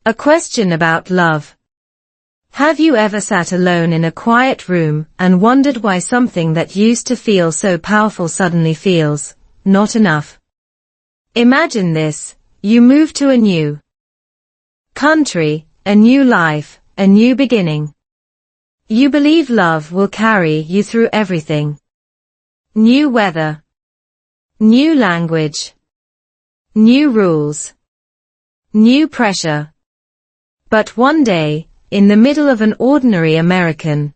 A question about love. Have you ever sat alone in a quiet room and wondered why something that used to feel so powerful suddenly feels not enough? Imagine this. You move to a new country, a new life, a new beginning. You believe love will carry you through everything. New weather, new language, new rules, new pressure. But one day, in the middle of an ordinary American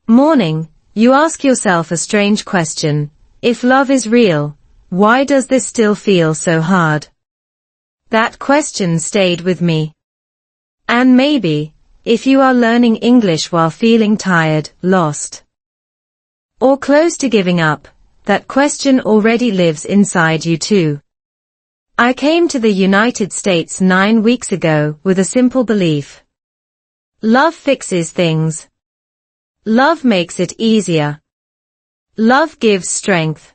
morning, you ask yourself a strange question. If love is real, why does this still feel so hard? That question stayed with me. And maybe, if you are learning English while feeling tired, lost, or close to giving up, that question already lives inside you too. I came to the United States 9 weeks ago with a simple belief. Love fixes things. Love makes it easier. Love gives strength.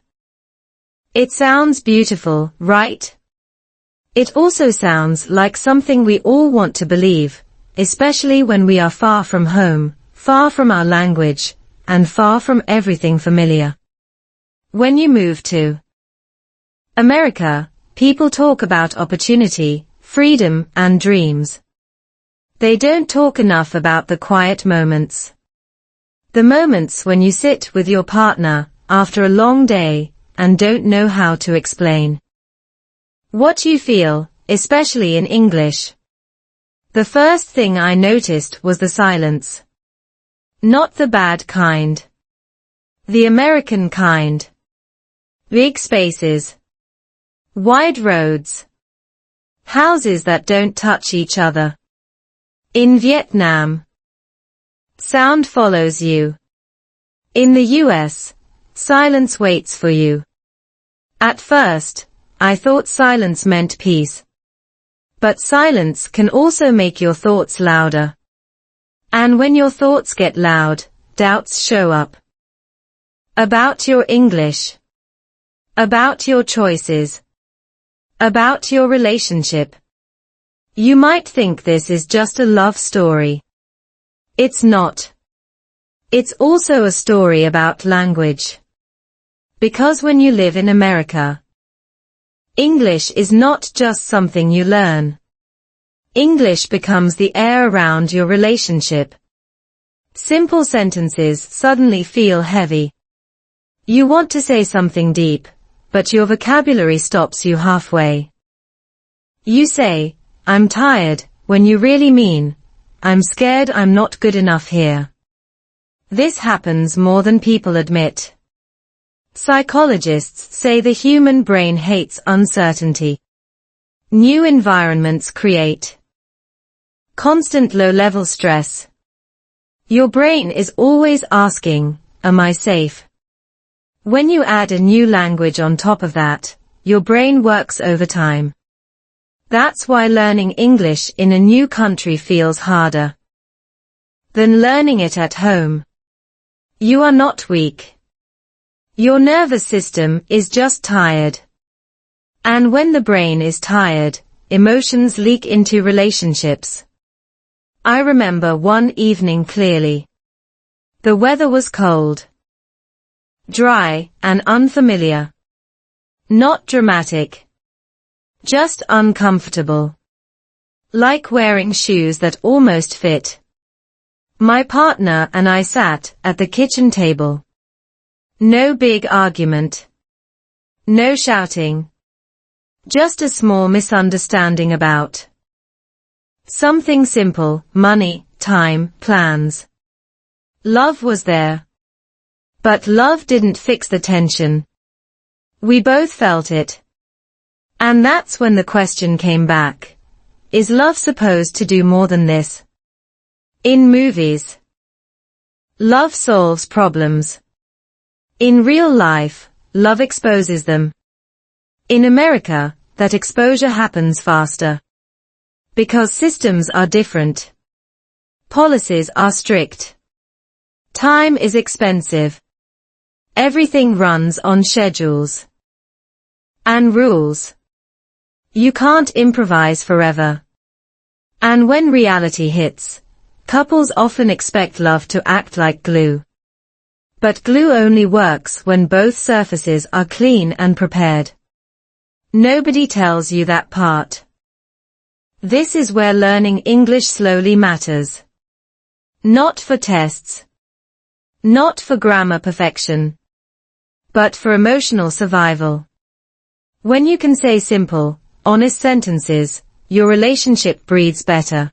It sounds beautiful, right? It also sounds like something we all want to believe, especially when we are far from home, far from our language, and far from everything familiar. When you move to America, people talk about opportunity, freedom, and dreams. They don't talk enough about the quiet moments. The moments when you sit with your partner after a long day and don't know how to explain what you feel, especially in English. The first thing I noticed was the silence. Not the bad kind. The American kind. Big spaces. Wide roads. Houses that don't touch each other. In Vietnam, sound follows you. In the US, silence waits for you. At first, I thought silence meant peace. But silence can also make your thoughts louder. And when your thoughts get loud, doubts show up. About your English. About your choices. About your relationship. You might think this is just a love story. It's not. It's also a story about language. Because when you live in America, English is not just something you learn. English becomes the air around your relationship. Simple sentences suddenly feel heavy. You want to say something deep, but your vocabulary stops you halfway. You say, "I'm tired," when you really mean, "I'm scared I'm not good enough here." This happens more than people admit. Psychologists say the human brain hates uncertainty. New environments create constant low-level stress. Your brain is always asking, "Am I safe?" When you add a new language on top of that, your brain works overtime. That's why learning English in a new country feels harder than learning it at home. You are not weak. Your nervous system is just tired. And when the brain is tired, emotions leak into relationships. I remember one evening clearly. The weather was cold, dry, and unfamiliar. Not dramatic. Just uncomfortable. Like wearing shoes that almost fit. My partner and I sat at the kitchen table. No big argument. No shouting. Just a small misunderstanding about something simple: money, time, plans. Love was there. But love didn't fix the tension. We both felt it. And that's when the question came back. Is love supposed to do more than this? In movies, love solves problems. In real life, love exposes them. In America, that exposure happens faster. Because systems are different. Policies are strict. Time is expensive. Everything runs on schedules and rules. You can't improvise forever. And when reality hits, couples often expect love to act like glue. But glue only works when both surfaces are clean and prepared. Nobody tells you that part. This is where learning English slowly matters. Not for tests. Not for grammar perfection. But for emotional survival. When you can say simple, honest sentences, your relationship breathes better.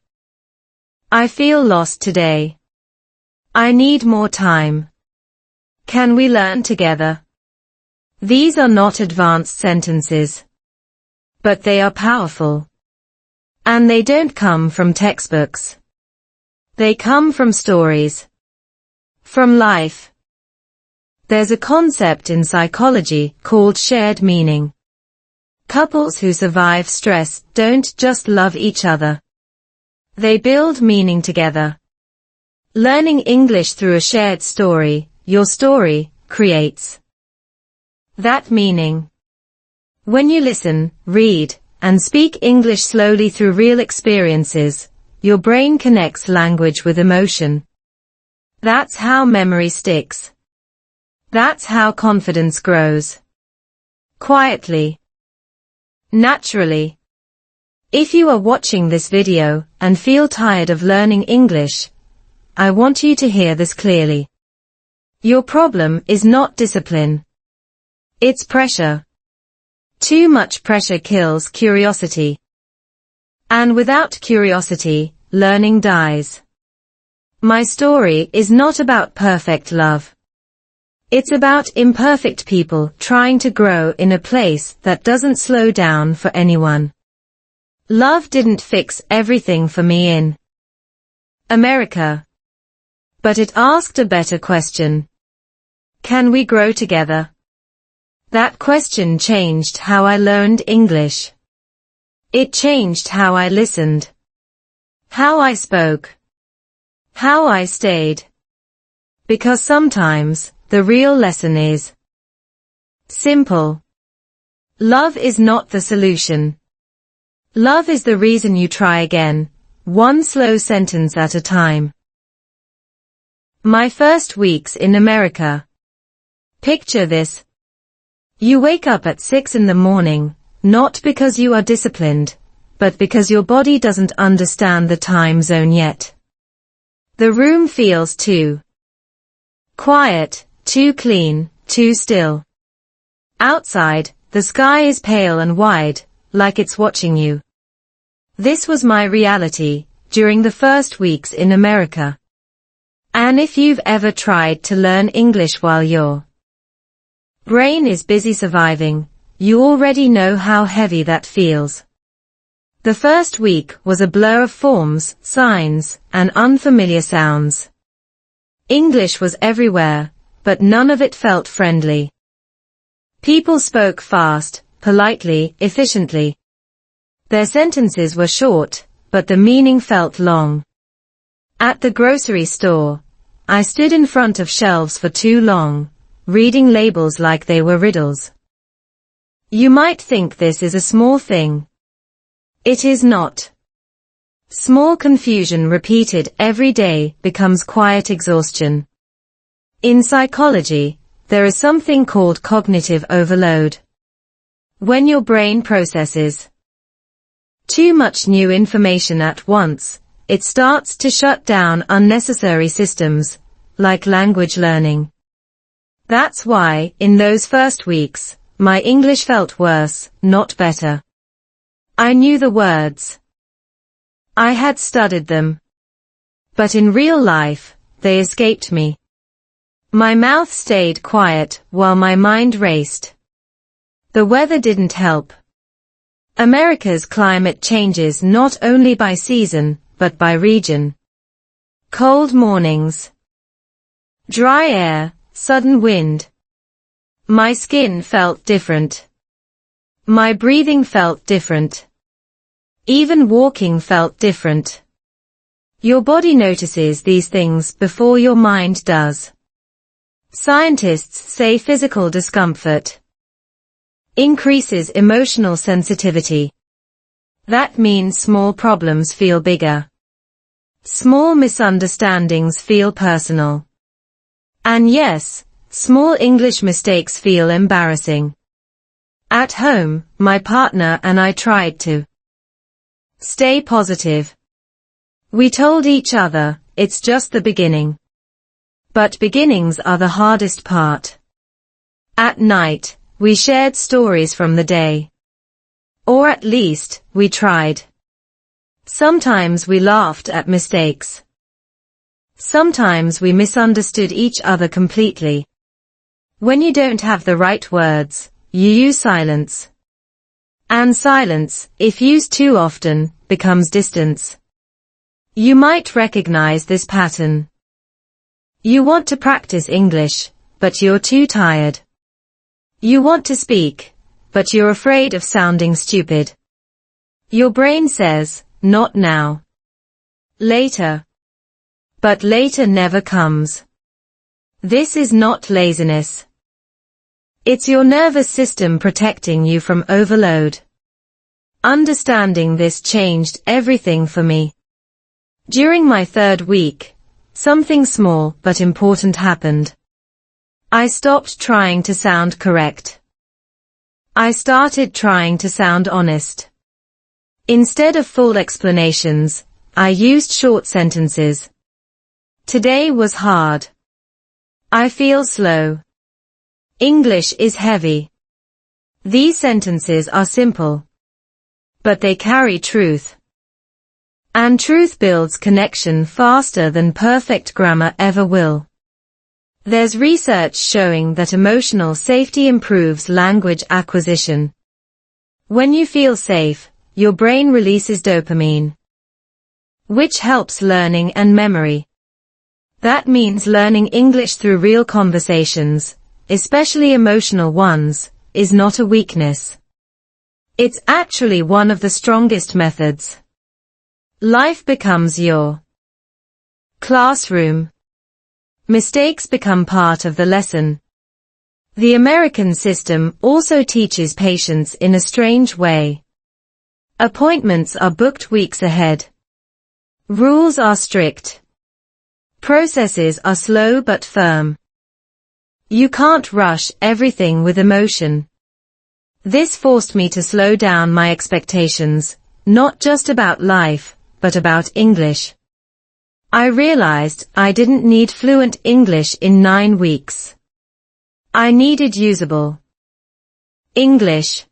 I feel lost today. I need more time. Can we learn together? These are not advanced sentences. But they are powerful. And they don't come from textbooks. They come from stories. From life. There's a concept in psychology called shared meaning. Couples who survive stress don't just love each other. They build meaning together. Learning English through a shared story, your story, creates that meaning. When you listen, read, and speak English slowly through real experiences, your brain connects language with emotion. That's how memory sticks. That's how confidence grows. Quietly. Naturally. If you are watching this video and feel tired of learning English, I want you to hear this clearly. Your problem is not discipline. It's pressure. Too much pressure kills curiosity. And without curiosity, learning dies. My story is not about perfect love. It's about imperfect people trying to grow in a place that doesn't slow down for anyone. Love didn't fix everything for me in America. But it asked a better question. Can we grow together? That question changed how I learned English. It changed how I listened. How I spoke. How I stayed. Because sometimes, the real lesson is simple. Love is not the solution. Love is the reason you try again, one slow sentence at a time. My first weeks in America. Picture this. You wake up at 6 in the morning, not because you are disciplined, but because your body doesn't understand the time zone yet. The room feels too quiet, too clean, too still. Outside, the sky is pale and wide, like it's watching you. This was my reality, during the first weeks in America. And if you've ever tried to learn English while your brain is busy surviving, you already know how heavy that feels. The first week was a blur of forms, signs, and unfamiliar sounds. English was everywhere, but none of it felt friendly. People spoke fast, politely, efficiently. Their sentences were short, but the meaning felt long. At the grocery store, I stood in front of shelves for too long, reading labels like they were riddles. You might think this is a small thing. It is not. Small confusion repeated every day becomes quiet exhaustion. In psychology, there is something called cognitive overload. When your brain processes too much new information at once, it starts to shut down unnecessary systems, like language learning. That's why, in those first weeks, my English felt worse, not better. I knew the words. I had studied them. But in real life, they escaped me. My mouth stayed quiet while my mind raced. The weather didn't help. America's climate changes not only by season, but by region. Cold mornings. Dry air, sudden wind. My skin felt different. My breathing felt different. Even walking felt different. Your body notices these things before your mind does. Scientists say physical discomfort increases emotional sensitivity. That means small problems feel bigger. Small misunderstandings feel personal. And yes, small English mistakes feel embarrassing. At home, my partner and I tried to stay positive. We told each other, it's just the beginning. But beginnings are the hardest part. At night, we shared stories from the day. Or at least, we tried. Sometimes we laughed at mistakes. Sometimes we misunderstood each other completely. When you don't have the right words, you use silence. And silence, if used too often, becomes distance. You might recognize this pattern. You want to practice English, but you're too tired. You want to speak, but you're afraid of sounding stupid. Your brain says, not now. Later. But later never comes. This is not laziness. It's your nervous system protecting you from overload. Understanding this changed everything for me. During my 3rd week, something small but important happened. I stopped trying to sound correct. I started trying to sound honest. Instead of full explanations, I used short sentences. Today was hard. I feel slow. English is heavy. These sentences are simple. But they carry truth. And truth builds connection faster than perfect grammar ever will. There's research showing that emotional safety improves language acquisition. When you feel safe, your brain releases dopamine, which helps learning and memory. That means learning English through real conversations, especially emotional ones, is not a weakness. It's actually one of the strongest methods. Life becomes your classroom. Mistakes become part of the lesson. The American system also teaches patience in a strange way. Appointments are booked weeks ahead. Rules are strict. Processes are slow but firm. You can't rush everything with emotion. This forced me to slow down my expectations, not just about life, but about English. I realized I didn't need fluent English in 9 weeks. I needed usable English.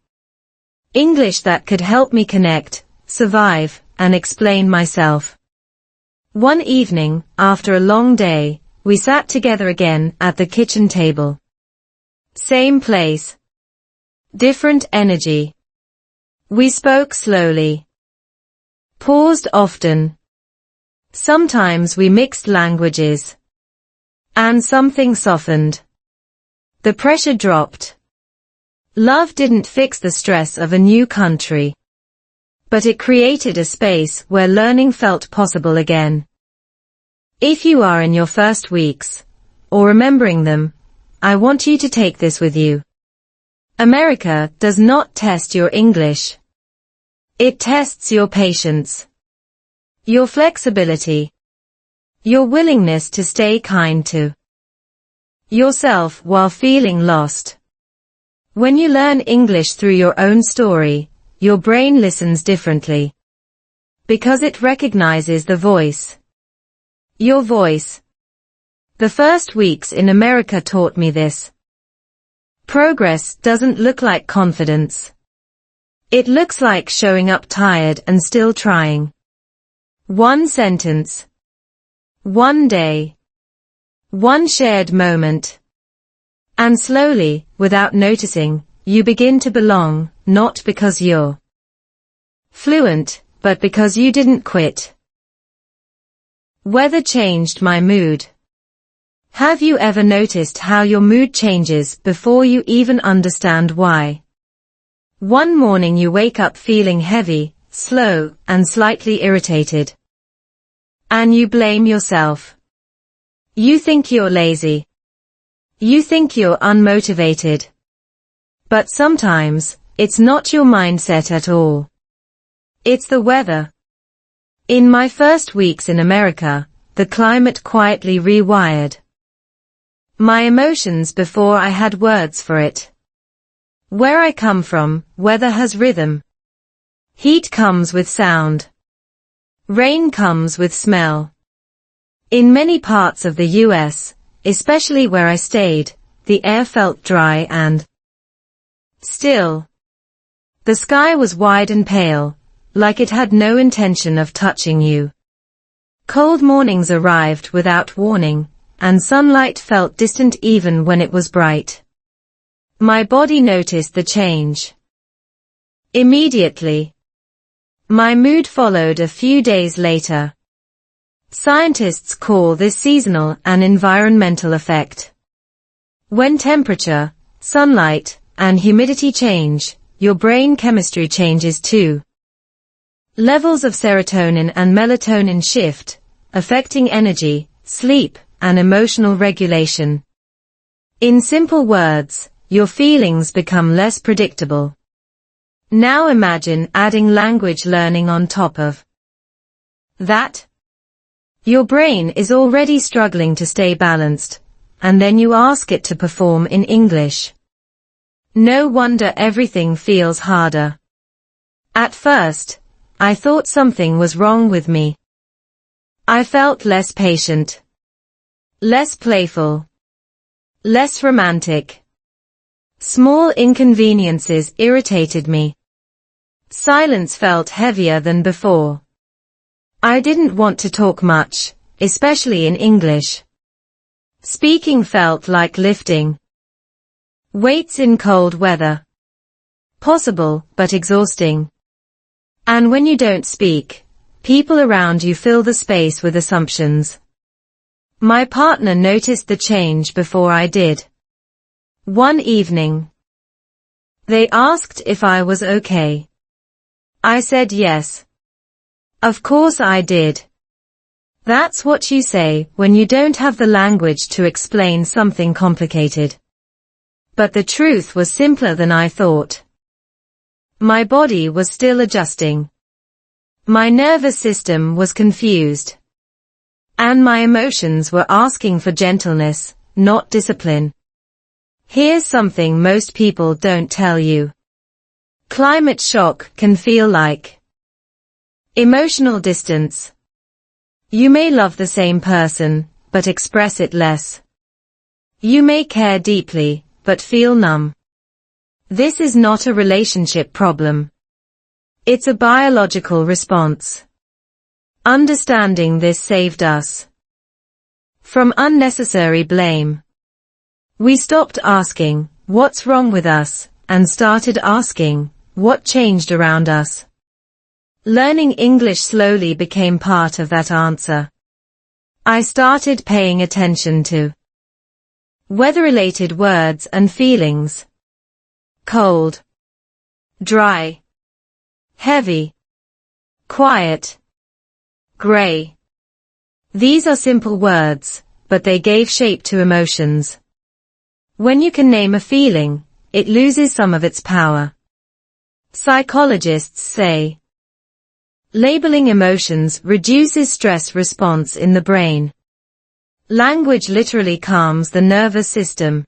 English that could help me connect, survive, and explain myself. One evening, after a long day, we sat together again at the kitchen table. Same place. Different energy. We spoke slowly. Paused often. Sometimes we mixed languages. And something softened. The pressure dropped. Love didn't fix the stress of a new country. But it created a space where learning felt possible again. If you are in your first weeks, or remembering them, I want you to take this with you. America does not test your English. It tests your patience, your flexibility, your willingness to stay kind to yourself while feeling lost. When you learn English through your own story, your brain listens differently. Because it recognizes the voice. Your voice. The first weeks in America taught me this. Progress doesn't look like confidence. It looks like showing up tired and still trying. One sentence. One day. One shared moment. And slowly, without noticing, you begin to belong, not because you're fluent, but because you didn't quit. Weather changed my mood. Have you ever noticed how your mood changes before you even understand why? One morning you wake up feeling heavy, slow, and slightly irritated. And you blame yourself. You think you're lazy. You think you're unmotivated. But sometimes, it's not your mindset at all. It's the weather. In my first weeks in America, the climate quietly rewired my emotions before I had words for it. Where I come from, weather has rhythm. Heat comes with sound. Rain comes with smell. In many parts of the US, especially where I stayed, the air felt dry and still. The sky was wide and pale, like it had no intention of touching you. Cold mornings arrived without warning, and sunlight felt distant even when it was bright. My body noticed the change immediately. My mood followed a few days later. Scientists call this seasonal and environmental effect. When temperature, sunlight, and humidity change, your brain chemistry changes too. Levels of serotonin and melatonin shift, affecting energy, sleep, and emotional regulation. In simple words, your feelings become less predictable. Now imagine adding language learning on top of that. Your brain is already struggling to stay balanced, and then you ask it to perform in English. No wonder everything feels harder. At first, I thought something was wrong with me. I felt less patient, less playful, less romantic. Small inconveniences irritated me. Silence felt heavier than before. I didn't want to talk much, especially in English. Speaking felt like lifting weights in cold weather. Possible, but exhausting. And when you don't speak, people around you fill the space with assumptions. My partner noticed the change before I did. One evening, they asked if I was okay. I said yes. Of course I did. That's what you say when you don't have the language to explain something complicated. But the truth was simpler than I thought. My body was still adjusting. My nervous system was confused. And my emotions were asking for gentleness, not discipline. Here's something most people don't tell you. Climate shock can feel like emotional distance. You may love the same person, but express it less. You may care deeply, but feel numb. This is not a relationship problem. It's a biological response. Understanding this saved us from unnecessary blame. We stopped asking, what's wrong with us, and started asking, what changed around us? Learning English slowly became part of that answer. I started paying attention to weather-related words and feelings. Cold, dry, heavy, quiet, gray. These are simple words, but they gave shape to emotions. When you can name a feeling, it loses some of its power. Psychologists say labeling emotions reduces stress response in the brain. Language literally calms the nervous system.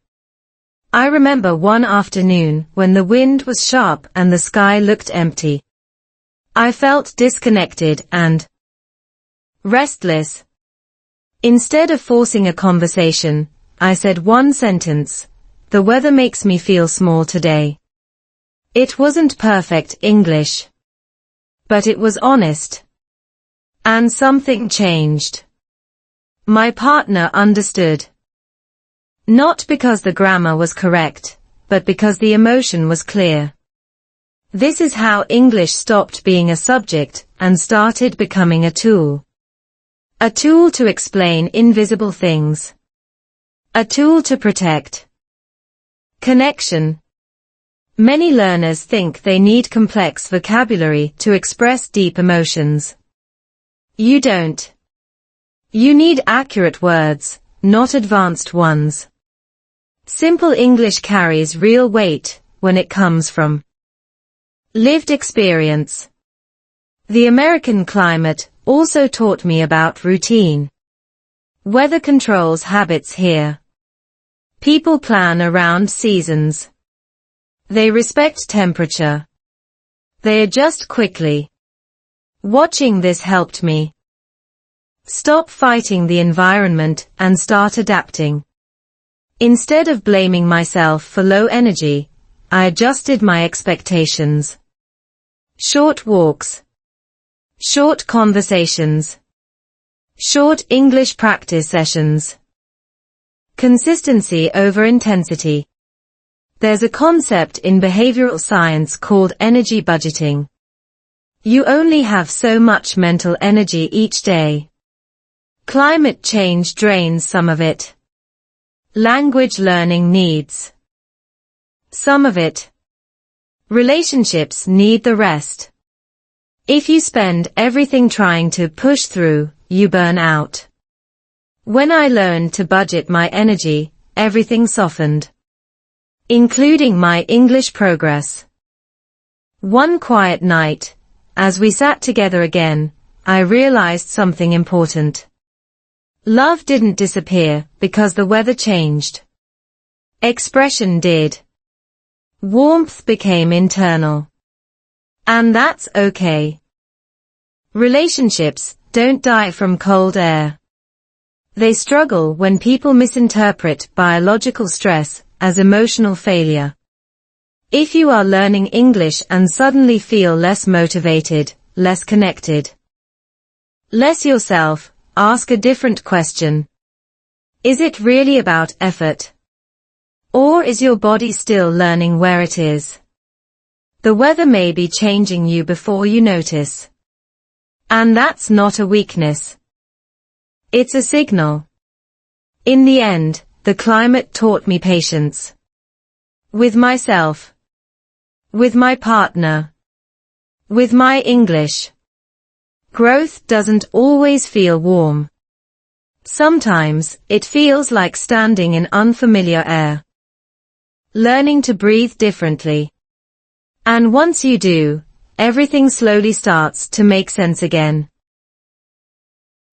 I remember one afternoon when the wind was sharp and the sky looked empty. I felt disconnected and restless. Instead of forcing a conversation, I said one sentence, "The weather makes me feel small today." It wasn't perfect English, but it was honest. And something changed. My partner understood. Not because the grammar was correct, but because the emotion was clear. This is how English stopped being a subject and started becoming a tool. A tool to explain invisible things. A tool to protect connection. Many learners think they need complex vocabulary to express deep emotions. You don't. You need accurate words, not advanced ones. Simple English carries real weight when it comes from lived experience. The American climate also taught me about routine. Weather controls habits here. People plan around seasons. They respect temperature. They adjust quickly. Watching this helped me stop fighting the environment and start adapting. Instead of blaming myself for low energy, I adjusted my expectations. Short walks. Short conversations. Short English practice sessions. Consistency over intensity. There's a concept in behavioral science called energy budgeting. You only have so much mental energy each day. Climate change drains some of it. Language learning needs some of it. Relationships need the rest. If you spend everything trying to push through, you burn out. When I learned to budget my energy, everything softened, including my English progress. One quiet night, as we sat together again, I realized something important. Love didn't disappear because the weather changed. Expression did. Warmth became internal. And that's okay. Relationships don't die from cold air. They struggle when people misinterpret biological stress as emotional failure. If you are learning English and suddenly feel less motivated, less connected, less yourself, ask a different question. Is it really about effort? Or is your body still learning where it is? The weather may be changing you before you notice. And that's not a weakness. It's a signal. In the end, the climate taught me patience. With myself. With my partner. With my English. Growth doesn't always feel warm. Sometimes, it feels like standing in unfamiliar air. Learning to breathe differently. And once you do, everything slowly starts to make sense again.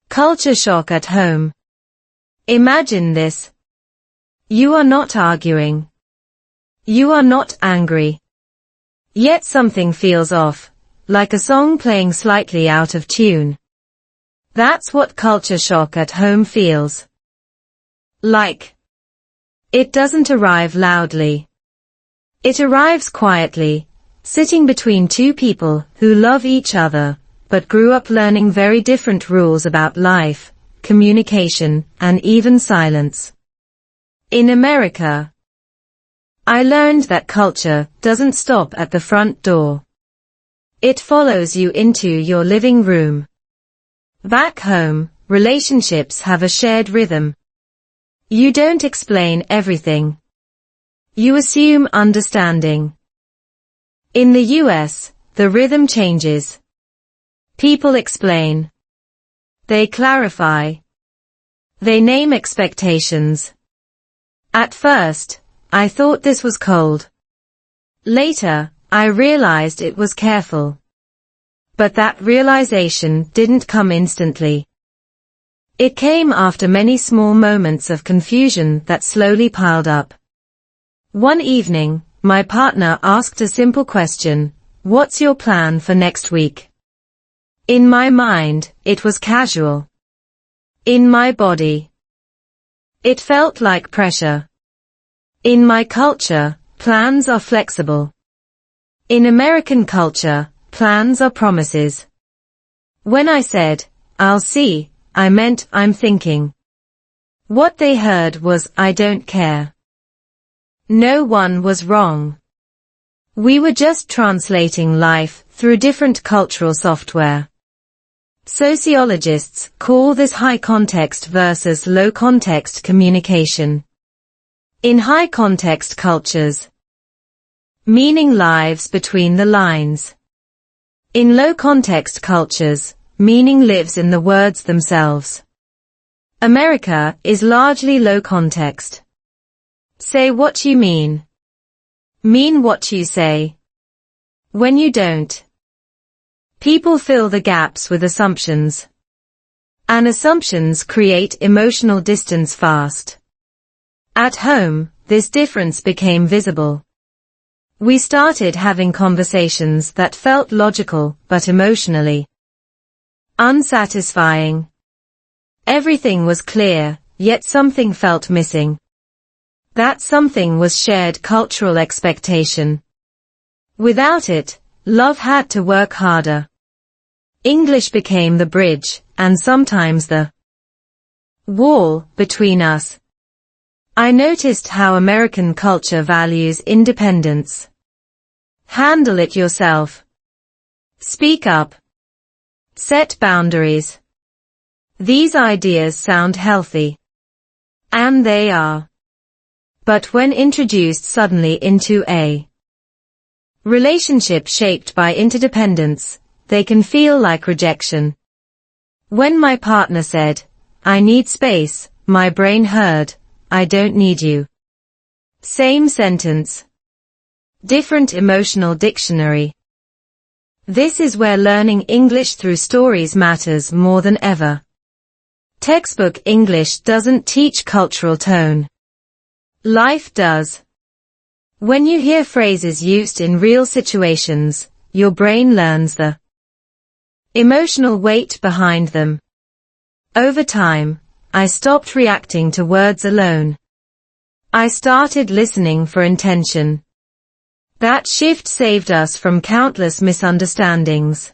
Culture shock at home. Imagine this. You are not arguing. You are not angry. Yet something feels off, like a song playing slightly out of tune. That's what culture shock at home feels like. It doesn't arrive loudly. It arrives quietly, sitting between two people who love each other, but grew up learning very different rules about life, communication, and even silence. In America, I learned that culture doesn't stop at the front door. It follows you into your living room. Back home, relationships have a shared rhythm. You don't explain everything. You assume understanding. In the US, the rhythm changes. People explain. They clarify. They name expectations. At first, I thought this was cold. Later, I realized it was careful. But that realization didn't come instantly. It came after many small moments of confusion that slowly piled up. One evening, my partner asked a simple question, "What's your plan for next week?" In my mind, it was casual. In my body, it felt like pressure. In my culture, plans are flexible. In American culture, plans are promises. When I said, "I'll see," I meant I'm thinking. What they heard was, "I don't care." No one was wrong. We were just translating life through different cultural software. Sociologists call this high context versus low context communication. In high context cultures, meaning lives between the lines. In low context cultures, meaning lives in the words themselves. America is largely low context. Say what you mean what you say. When you don't, People fill the gaps with assumptions. And assumptions create emotional distance fast. At home, this difference became visible. We started having conversations that felt logical but emotionally unsatisfying. Everything was clear, yet something felt missing. That something was shared cultural expectation. Without it, love had to work harder. English became the bridge, and sometimes the wall between us. I noticed how American culture values independence. Handle it yourself. Speak up. Set boundaries. These ideas sound healthy. And they are. But when introduced suddenly into a relationship shaped by interdependence, they can feel like rejection. When my partner said, "I need space," my brain heard, "I don't need you." Same sentence. Different emotional dictionary. This is where learning English through stories matters more than ever. Textbook English doesn't teach cultural tone. Life does. When you hear phrases used in real situations, your brain learns the emotional weight behind them. Over time, I stopped reacting to words alone. I started listening for intention. That shift saved us from countless misunderstandings.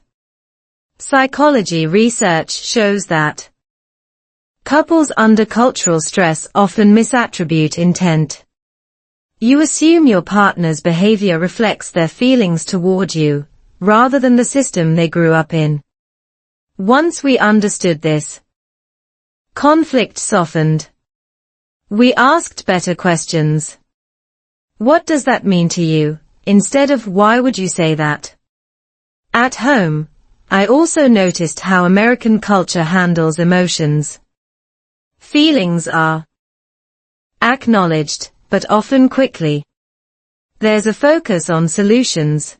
Psychology research shows that couples under cultural stress often misattribute intent. You assume your partner's behavior reflects their feelings toward you, rather than the system they grew up in. Once we understood this, conflict softened. We asked better questions. What does that mean to you? Instead of why would you say that? At home, I also noticed how American culture handles emotions. Feelings are acknowledged, but often quickly. There's a focus on solutions.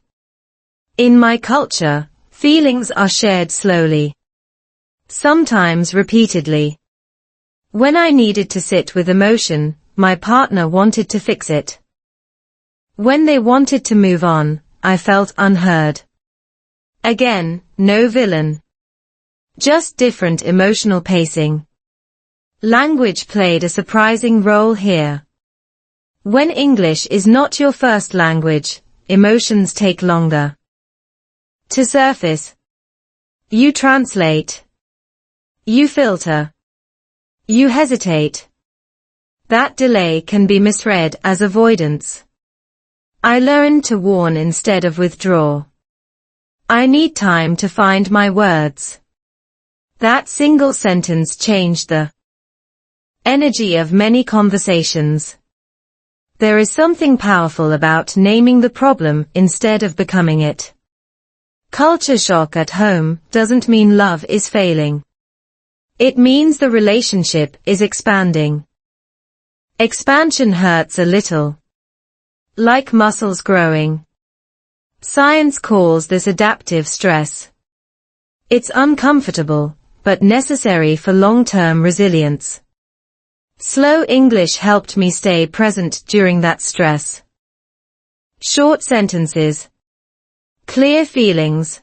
In my culture, feelings are shared slowly. Sometimes repeatedly. When I needed to sit with emotion, my partner wanted to fix it. When they wanted to move on, I felt unheard. Again, no villain. Just different emotional pacing. Language played a surprising role here. When English is not your first language, emotions take longer to surface. You translate. You filter. You hesitate. That delay can be misread as avoidance. I learned to warn instead of withdraw. I need time to find my words. That single sentence changed the energy of many conversations. There is something powerful about naming the problem instead of becoming it. Culture shock at home doesn't mean love is failing. It means the relationship is expanding. Expansion hurts a little. Like muscles growing. Science calls this adaptive stress. It's uncomfortable, but necessary for long-term resilience. Slow English helped me stay present during that stress. Short sentences. Clear feelings.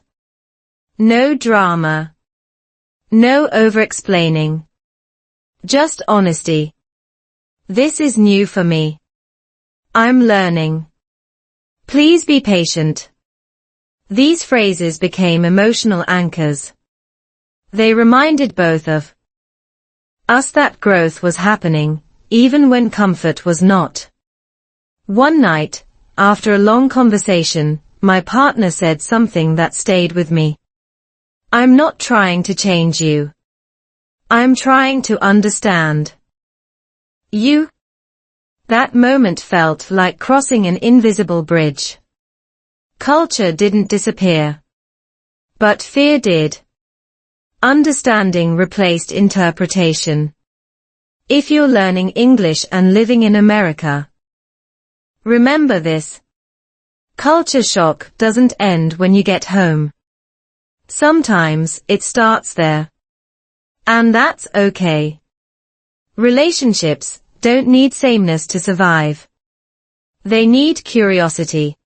No drama. No over-explaining. Just honesty. This is new for me. I'm learning. Please be patient. These phrases became emotional anchors. They reminded both of us that growth was happening, even when comfort was not. One night, after a long conversation, my partner said something that stayed with me. I'm not trying to change you. I'm trying to understand you. That moment felt like crossing an invisible bridge. Culture didn't disappear. But fear did. Understanding replaced interpretation. If you're learning English and living in America, remember this. Culture shock doesn't end when you get home. Sometimes it starts there. And that's okay. Relationships don't need sameness to survive. They need curiosity.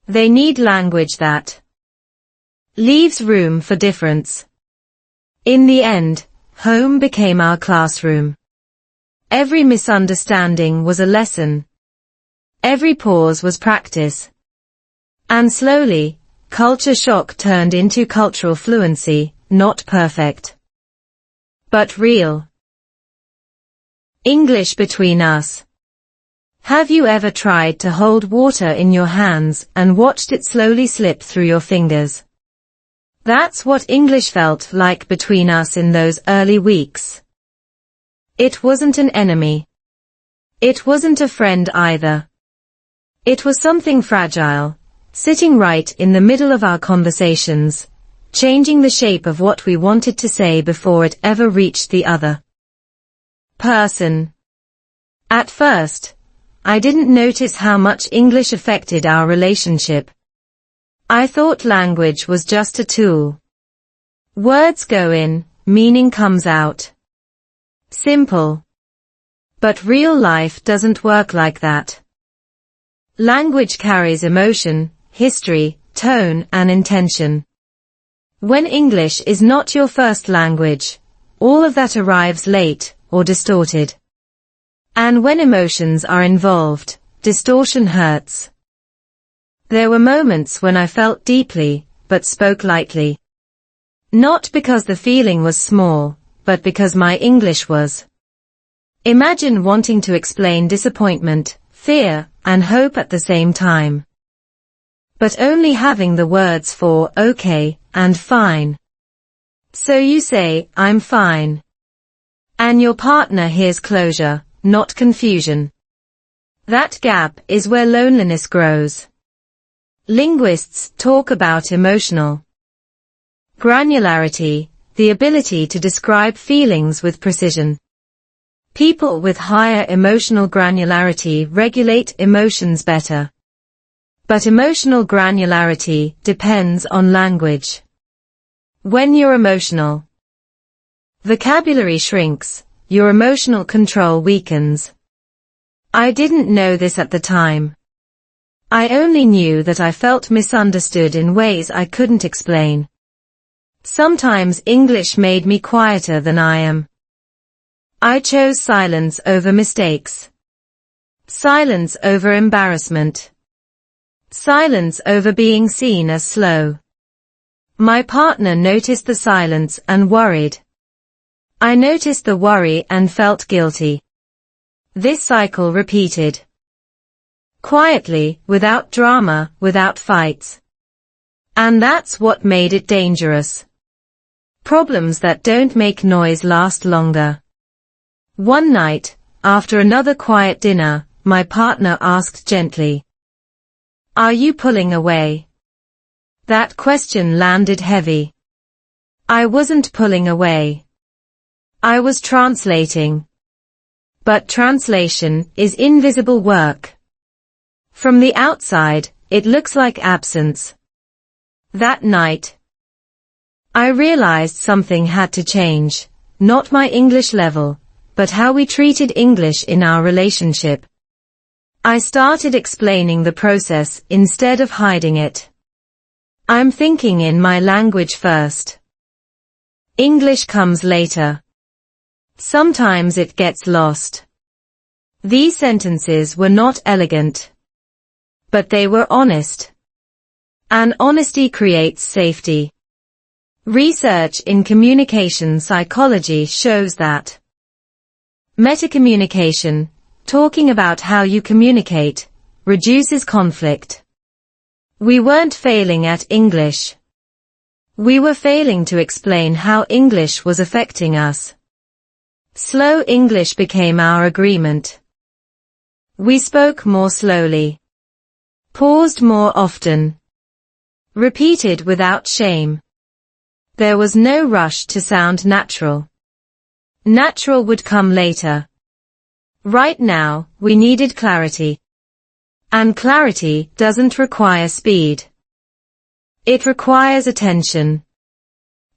They need language that leaves room for difference. In the end, home became our classroom. Every misunderstanding was a lesson. Every pause was practice. And slowly, culture shock turned into cultural fluency, not perfect, but real. English between us. Have you ever tried to hold water in your hands and watched it slowly slip through your fingers? That's what English felt like between us in those early weeks. It wasn't an enemy. It wasn't a friend either. It was something fragile, sitting right in the middle of our conversations, changing the shape of what we wanted to say before it ever reached the other person. At first, I didn't notice how much English affected our relationship. I thought language was just a tool. Words go in, meaning comes out. Simple. But real life doesn't work like that. Language carries emotion, history, tone, and intention. When English is not your first language, all of that arrives late or distorted. And when emotions are involved, distortion hurts. There were moments when I felt deeply, but spoke lightly. Not because the feeling was small, but because my English was. Imagine wanting to explain disappointment, fear, and hope at the same time. But only having the words for okay and fine. So you say, I'm fine. And your partner hears closure, not confusion. That gap is where loneliness grows. Linguists talk about emotional granularity, the ability to describe feelings with precision. People with higher emotional granularity regulate emotions better. But emotional granularity depends on language. When your emotional vocabulary shrinks, your emotional control weakens. I didn't know this at the time. I only knew that I felt misunderstood in ways I couldn't explain. Sometimes English made me quieter than I am. I chose silence over mistakes. Silence over embarrassment. Silence over being seen as slow. My partner noticed the silence and worried. I noticed the worry and felt guilty. This cycle repeated. Quietly, without drama, without fights. And that's what made it dangerous. Problems that don't make noise last longer. One night, after another quiet dinner, my partner asked gently, "Are you pulling away?" That question landed heavy. I wasn't pulling away. I was translating. But translation is invisible work. From the outside, it looks like absence. That night, I realized something had to change, not my English level, but how we treated English in our relationship. I started explaining the process instead of hiding it. I'm thinking in my language first. English comes later. Sometimes it gets lost. These sentences were not elegant. But they were honest. And honesty creates safety. Research in communication psychology shows that metacommunication, talking about how you communicate, reduces conflict. We weren't failing at English. We were failing to explain how English was affecting us. Slow English became our agreement. We spoke more slowly. Paused more often. Repeated without shame. There was no rush to sound natural. Natural would come later. Right now, we needed clarity. And clarity doesn't require speed. It requires attention.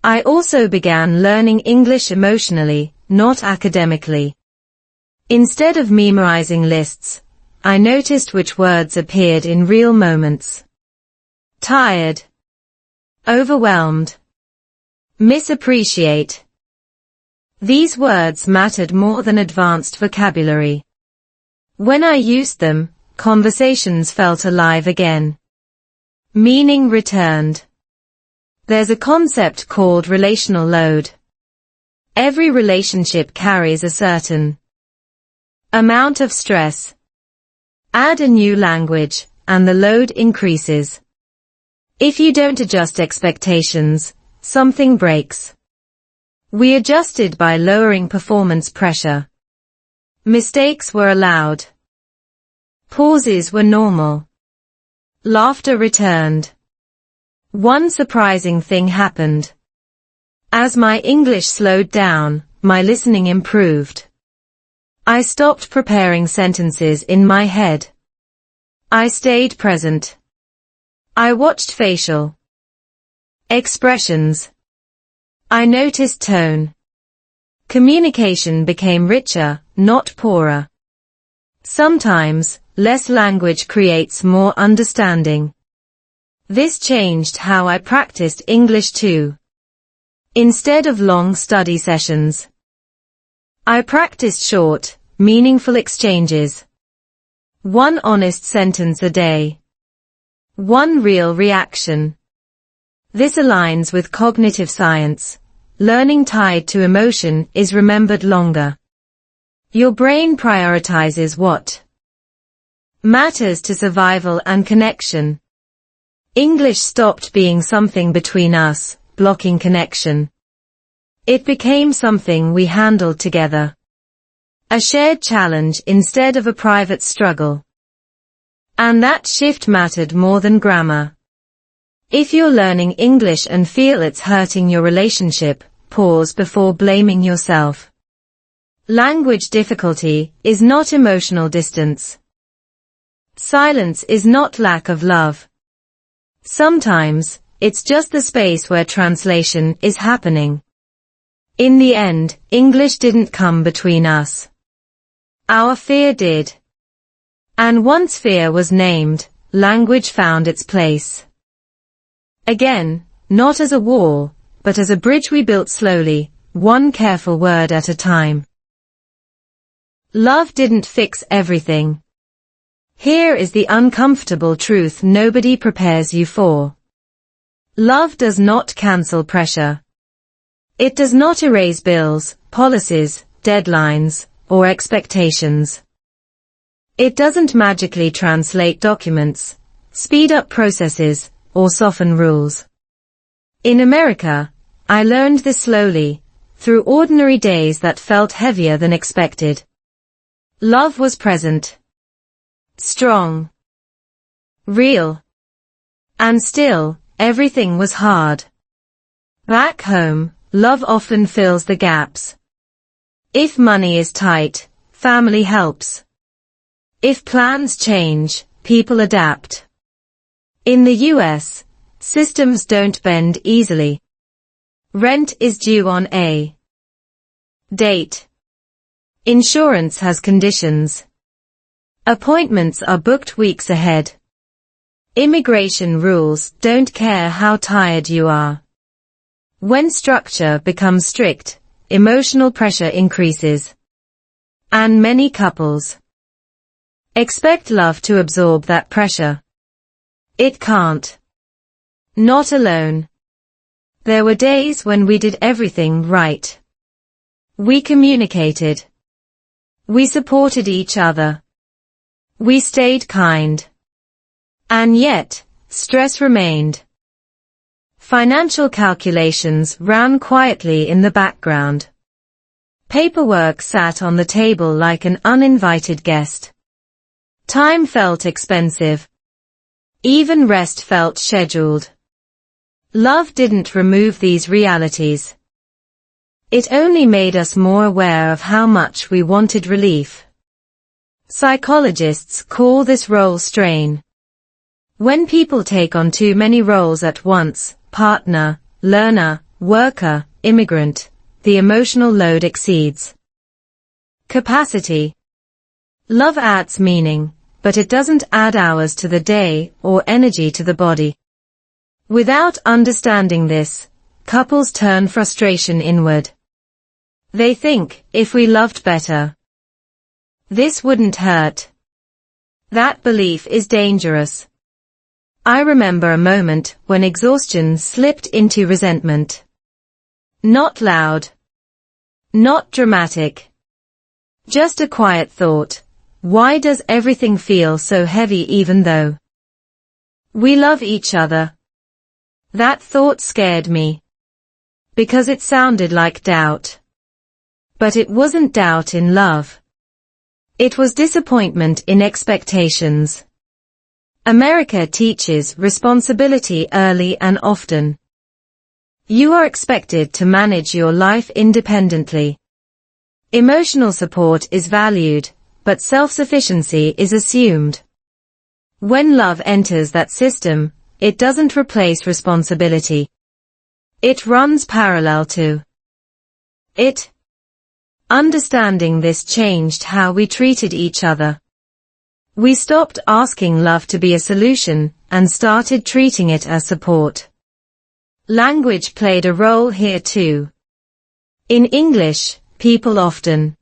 I also began learning English emotionally, not academically. Instead of memorizing lists, I noticed which words appeared in real moments. Tired. Overwhelmed. Misappreciate. These words mattered more than advanced vocabulary. When I used them, conversations felt alive again. Meaning returned. There's a concept called relational load. Every relationship carries a certain amount of stress. Add a new language, and the load increases. If you don't adjust expectations, something breaks. We adjusted by lowering performance pressure. Mistakes were allowed. Pauses were normal. Laughter returned. One surprising thing happened. As my English slowed down, my listening improved. I stopped preparing sentences in my head. I stayed present. I watched facial expressions. I noticed tone. Communication became richer, not poorer. Sometimes, less language creates more understanding. This changed how I practiced English too. Instead of long study sessions, I practiced short, meaningful exchanges. One honest sentence a day. One real reaction. This aligns with cognitive science. Learning tied to emotion is remembered longer. Your brain prioritizes what matters to survival and connection. English stopped being something between us, blocking connection. It became something we handled together. A shared challenge instead of a private struggle. And that shift mattered more than grammar. If you're learning English and feel it's hurting your relationship, pause before blaming yourself. Language difficulty is not emotional distance. Silence is not lack of love. Sometimes, it's just the space where translation is happening. In the end, English didn't come between us. Our fear did. And once fear was named, language found its place. Again, not as a wall, but as a bridge we built slowly, one careful word at a time. Love didn't fix everything. Here is the uncomfortable truth nobody prepares you for. Love does not cancel pressure. It does not erase bills, policies, deadlines, or expectations. It doesn't magically translate documents, speed up processes, or soften rules. In America, I learned this slowly, through ordinary days that felt heavier than expected. Love was present. Strong. Real. And still, everything was hard. Back home, love often fills the gaps. If money is tight, family helps. If plans change, people adapt. In the US, systems don't bend easily. Rent is due on a date. Insurance has conditions. Appointments are booked weeks ahead. Immigration rules don't care how tired you are. When structure becomes strict, emotional pressure increases. And many couples expect love to absorb that pressure. It can't. Not alone. There were days when we did everything right. We communicated. We supported each other. We stayed kind. And yet, stress remained. Financial calculations ran quietly in the background. Paperwork sat on the table like an uninvited guest. Time felt expensive. Even rest felt scheduled. Love didn't remove these realities. It only made us more aware of how much we wanted relief. Psychologists call this role strain. When people take on too many roles at once, partner, learner, worker, immigrant, the emotional load exceeds capacity. Love adds meaning, but it doesn't add hours to the day or energy to the body. Without understanding this, couples turn frustration inward. They think, if we loved better, this wouldn't hurt. That belief is dangerous. I remember a moment when exhaustion slipped into resentment. Not loud. Not dramatic. Just a quiet thought. Why does everything feel so heavy even though we love each other? That thought scared me. Because it sounded like doubt. But it wasn't doubt in love. It was disappointment in expectations. America teaches responsibility early and often. You are expected to manage your life independently. Emotional support is valued, but self-sufficiency is assumed. When love enters that system, it doesn't replace responsibility. It runs parallel to it. Understanding this changed how we treated each other. We stopped asking love to be a solution and started treating it as support. Language played a role here too. In English, people often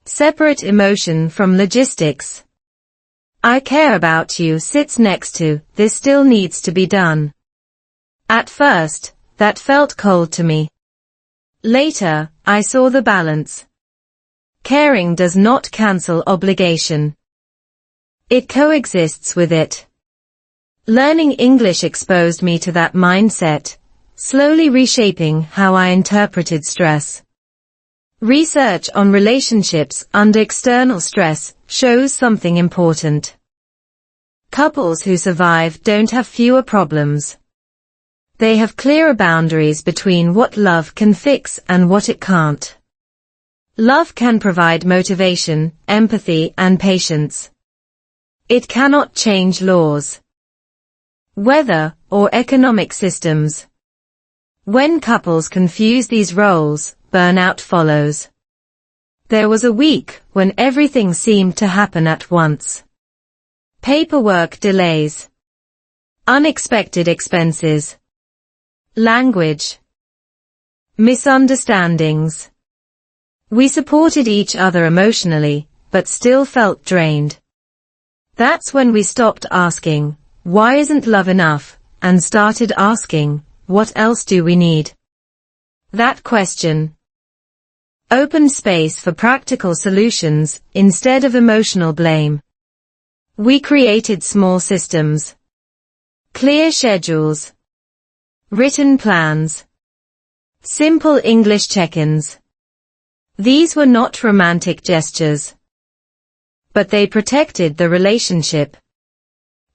separate emotion from logistics. I care about you sits next to, this still needs to be done. At first, that felt cold to me. Later, I saw the balance. Caring does not cancel obligation. It coexists with it. Learning English exposed me to that mindset, slowly reshaping how I interpreted stress. Research on relationships under external stress shows something important. Couples who survive don't have fewer problems. They have clearer boundaries between what love can fix and what it can't. Love can provide motivation, empathy, and patience. It cannot change laws, weather, or economic systems. When couples confuse these roles, burnout follows. There was a week when everything seemed to happen at once. Paperwork delays, unexpected expenses, language misunderstandings. We supported each other emotionally, but still felt drained. That's when we stopped asking, why isn't love enough, and started asking, what else do we need? That question opened space for practical solutions instead of emotional blame. We created small systems, clear schedules, written plans, simple English check-ins. These were not romantic gestures, but they protected the relationship.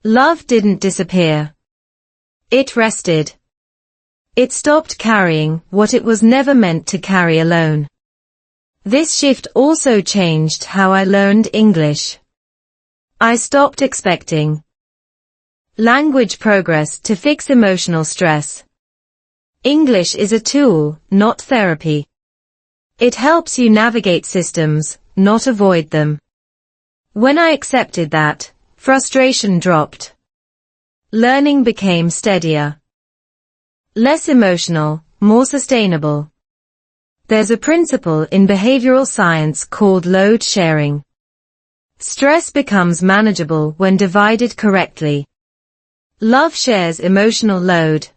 Love didn't disappear. It rested. It stopped carrying what it was never meant to carry alone. This shift also changed how I learned English. I stopped expecting language progress to fix emotional stress. English is a tool, not therapy. It helps you navigate systems, not avoid them. When I accepted that, frustration dropped. Learning became steadier, less emotional, more sustainable. There's a principle in behavioral science called load sharing. Stress becomes manageable when divided correctly. Love shares emotional load.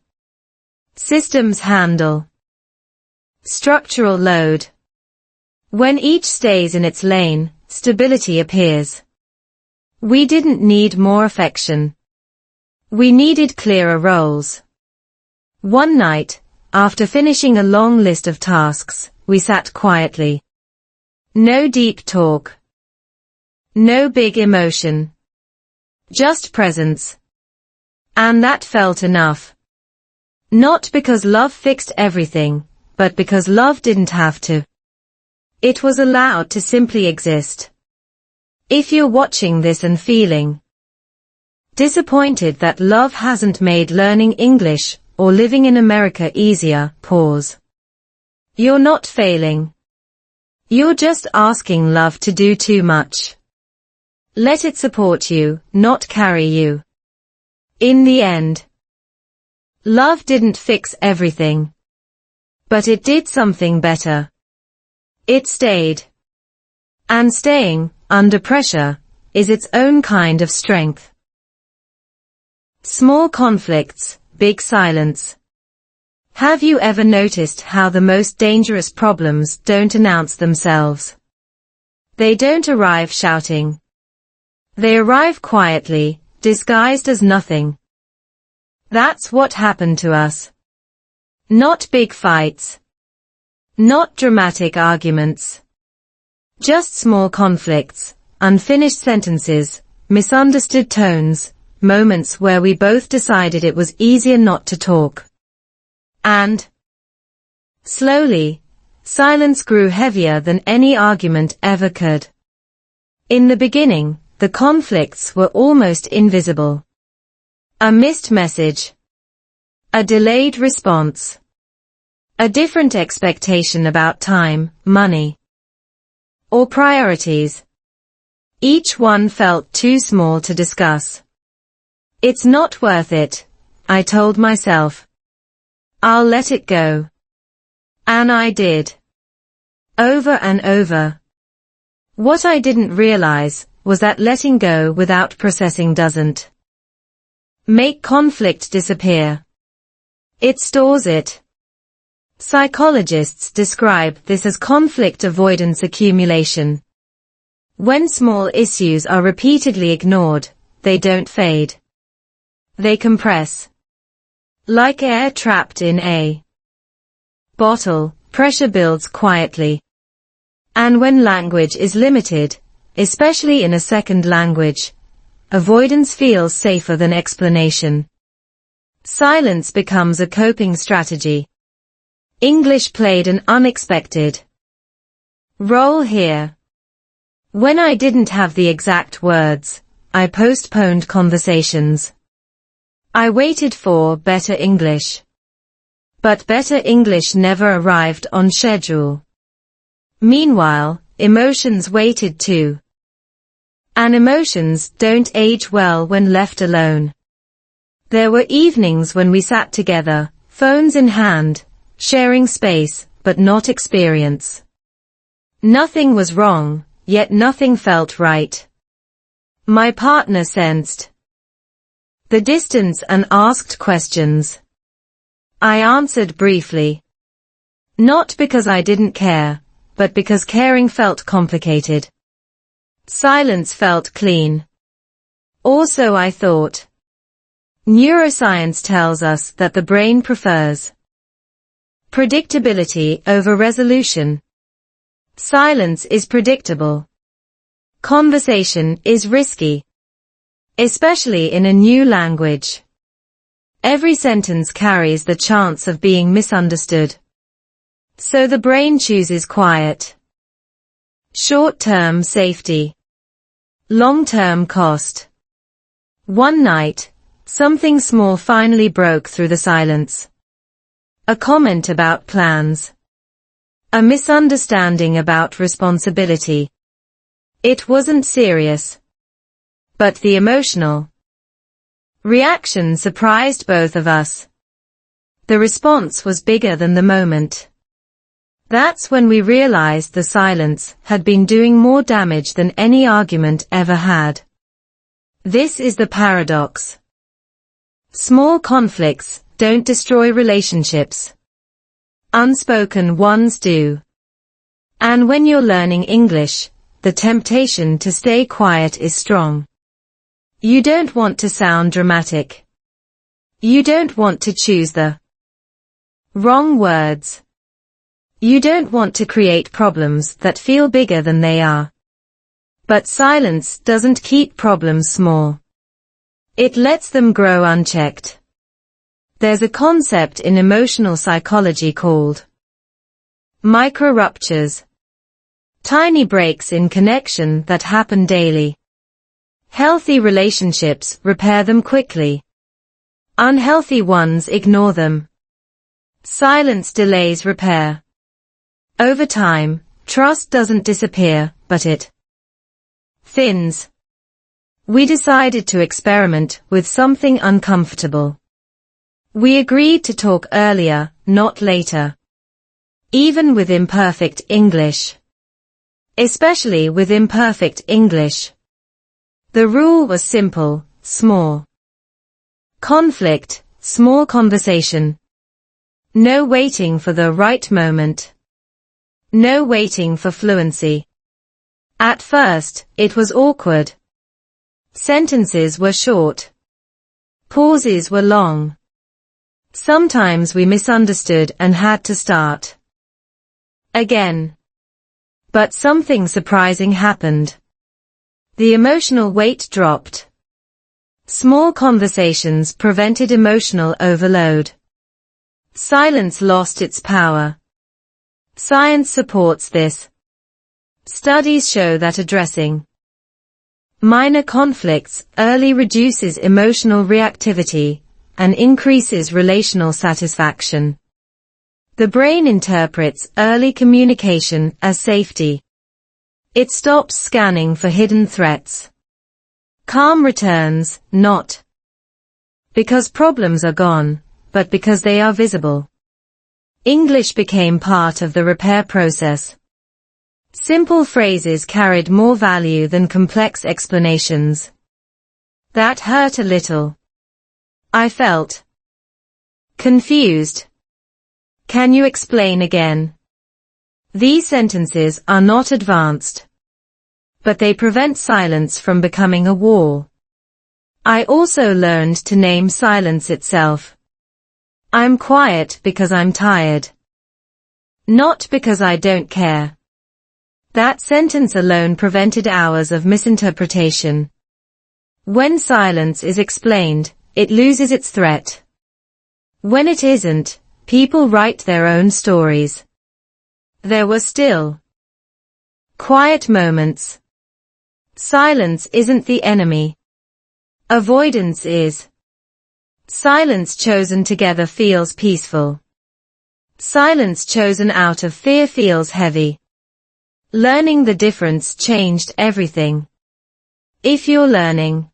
Systems handle structural load. When each stays in its lane, stability appears. We didn't need more affection. We needed clearer roles. One night, after finishing a long list of tasks, we sat quietly. No deep talk. No big emotion. Just presence. And that felt enough. Not because love fixed everything, but because love didn't have to. It was allowed to simply exist. If you're watching this and feeling disappointed that love hasn't made learning English or living in America easier, pause. You're not failing. You're just asking love to do too much. Let it support you, not carry you. In the end, love didn't fix everything. But it did something better. It stayed. And staying, under pressure, is its own kind of strength. Small conflicts, big silence. Have you ever noticed how the most dangerous problems don't announce themselves? They don't arrive shouting. They arrive quietly, disguised as nothing. That's what happened to us. Not big fights. Not dramatic arguments. Just small conflicts, unfinished sentences, misunderstood tones, moments where we both decided it was easier not to talk. And slowly, silence grew heavier than any argument ever could. In the beginning, the conflicts were almost invisible. A missed message. A delayed response. A different expectation about time, money, or priorities. Each one felt too small to discuss. It's not worth it, I told myself. I'll let it go. And I did. Over and over. What I didn't realize was that letting go without processing doesn't make conflict disappear. It stores it. Psychologists describe this as conflict avoidance accumulation. When small issues are repeatedly ignored, they don't fade. They compress. Like air trapped in a bottle, pressure builds quietly. And when language is limited, especially in a second language, avoidance feels safer than explanation. Silence becomes a coping strategy. English played an unexpected role here. When I didn't have the exact words, I postponed conversations. I waited for better English. But better English never arrived on schedule. Meanwhile, emotions waited too. And emotions don't age well when left alone. There were evenings when we sat together, phones in hand, sharing space, but not experience. Nothing was wrong, yet nothing felt right. My partner sensed the distance and asked questions. I answered briefly. Not because I didn't care, but because caring felt complicated. Silence felt clean. Or so I thought. Neuroscience tells us that the brain prefers predictability over resolution. Silence is predictable. Conversation is risky. Especially in a new language. Every sentence carries the chance of being misunderstood. So the brain chooses quiet. Short-term safety. Long-term cost. One night, something small finally broke through the silence. A comment about plans. A misunderstanding about responsibility. It wasn't serious. But the emotional reaction surprised both of us. The response was bigger than the moment. That's when we realized the silence had been doing more damage than any argument ever had. This is the paradox. Small conflicts don't destroy relationships. Unspoken ones do. And when you're learning English, the temptation to stay quiet is strong. You don't want to sound dramatic. You don't want to choose the wrong words. You don't want to create problems that feel bigger than they are. But silence doesn't keep problems small. It lets them grow unchecked. There's a concept in emotional psychology called micro-ruptures. Tiny breaks in connection that happen daily. Healthy relationships repair them quickly. Unhealthy ones ignore them. Silence delays repair. Over time, trust doesn't disappear, but it thins. We decided to experiment with something uncomfortable. We agreed to talk earlier, not later. Even with imperfect English. Especially with imperfect English. The rule was simple, small conflict, small conversation. No waiting for the right moment. No waiting for fluency. At first, it was awkward. Sentences were short. Pauses were long. Sometimes we misunderstood and had to start again. But something surprising happened. The emotional weight dropped. Small conversations prevented emotional overload. Silence lost its power. Science supports this. Studies show that addressing minor conflicts early reduces emotional reactivity and increases relational satisfaction. The brain interprets early communication as safety. It stops scanning for hidden threats. Calm returns, not because problems are gone, but because they are visible. English became part of the repair process. Simple phrases carried more value than complex explanations. That hurt a little. I felt confused. Can you explain again? These sentences are not advanced, but they prevent silence from becoming a wall. I also learned to name silence itself. I'm quiet because I'm tired. Not because I don't care. That sentence alone prevented hours of misinterpretation. When silence is explained, it loses its threat. When it isn't, people write their own stories. There were still quiet moments. Silence isn't the enemy. Avoidance is. Silence chosen together feels peaceful. Silence chosen out of fear feels heavy. Learning the difference changed everything. If you're learning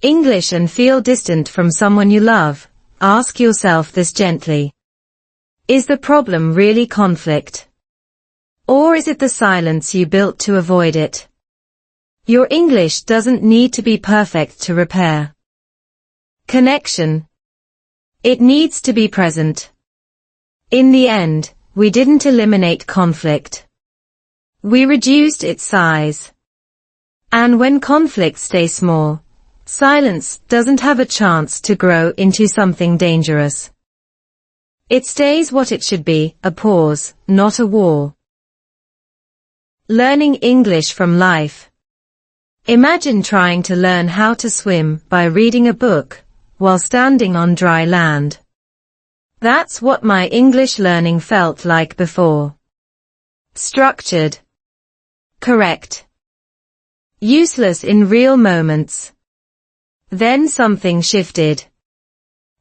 English and feel distant from someone you love, ask yourself this gently. Is the problem really conflict? Or is it the silence you built to avoid it? Your English doesn't need to be perfect to repair connection. It needs to be present. In the end, we didn't eliminate conflict. We reduced its size. And when conflicts stay small, silence doesn't have a chance to grow into something dangerous. It stays what it should be, a pause, not a wall. Learning English from life. Imagine trying to learn how to swim by reading a book while standing on dry land. That's what my English learning felt like before. Structured. Correct. Useless in real moments. Then something shifted.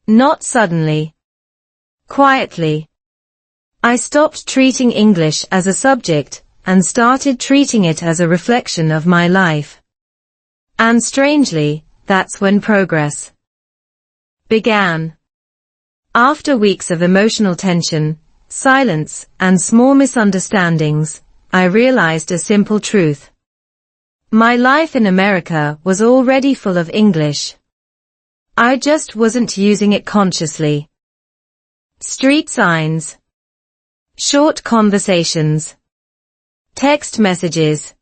Not suddenly. Quietly. I stopped treating English as a subject and started treating it as a reflection of my life. And strangely, that's when progress began. After weeks of emotional tension, silence, and small misunderstandings, I realized a simple truth. My life in America was already full of English. I just wasn't using it consciously. Street signs. Short conversations. Text messages.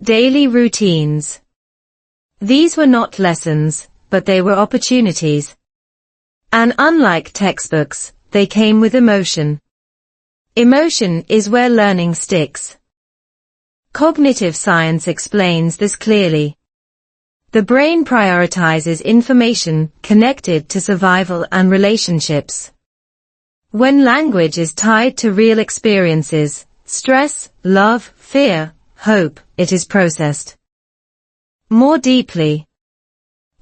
Daily routines. These were not lessons, but they were opportunities. And unlike textbooks, they came with emotion. Emotion is where learning sticks. Cognitive science explains this clearly. The brain prioritizes information connected to survival and relationships. When language is tied to real experiences, stress, love, fear, hope, it is processed more deeply.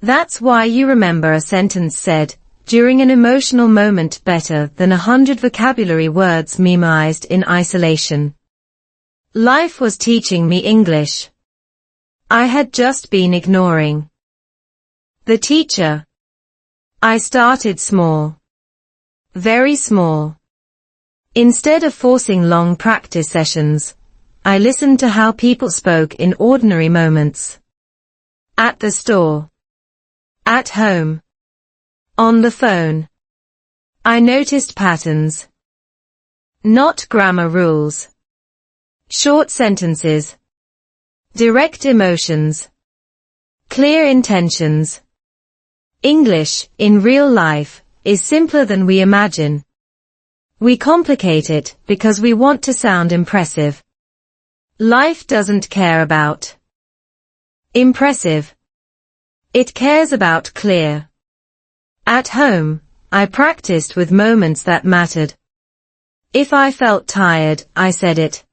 That's why you remember a sentence said during an emotional moment better than 100 vocabulary words memorized in isolation. Life was teaching me English. I had just been ignoring the teacher. I started small. Very small. Instead of forcing long practice sessions, I listened to how people spoke in ordinary moments. At the store. At home. On the phone. I noticed patterns. Not grammar rules. Short sentences. Direct emotions. Clear intentions. English, in real life, is simpler than we imagine. We complicate it because we want to sound impressive. Life doesn't care about impressive. It cares about clear. At home, I practiced with moments that mattered. If I felt tired, I said it.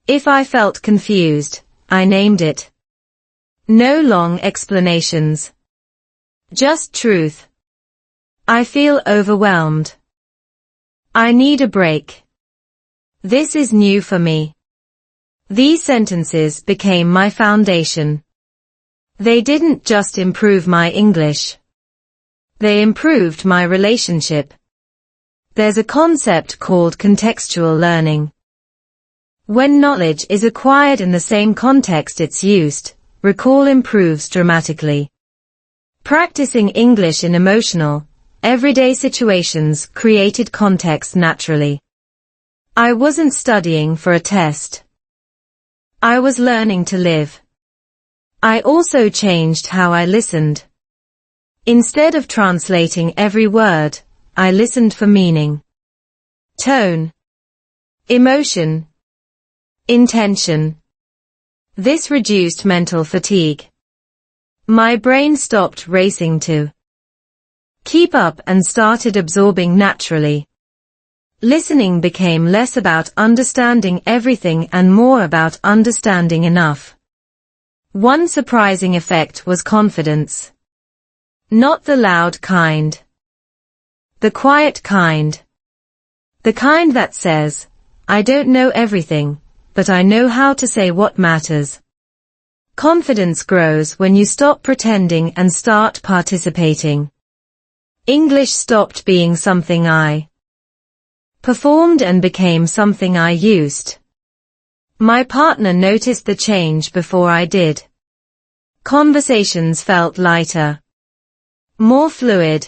If I felt confused, I named it. No long explanations. Just truth. I feel overwhelmed. I need a break. This is new for me. These sentences became my foundation. They didn't just improve my English. They improved my relationship. There's a concept called contextual learning. When knowledge is acquired in the same context it's used, recall improves dramatically. Practicing English in emotional, everyday situations created context naturally. I wasn't studying for a test. I was learning to live. I also changed how I listened. Instead of translating every word, I listened for meaning, tone, emotion, intention. This reduced mental fatigue. My brain stopped racing to keep up and started absorbing naturally. Listening became less about understanding everything and more about understanding enough. One surprising effect was confidence. Not the loud kind. The quiet kind. The kind that says, I don't know everything, but I know how to say what matters. Confidence grows when you stop pretending and start participating. English stopped being something I performed and became something I used. My partner noticed the change before I did. Conversations felt lighter. More fluid.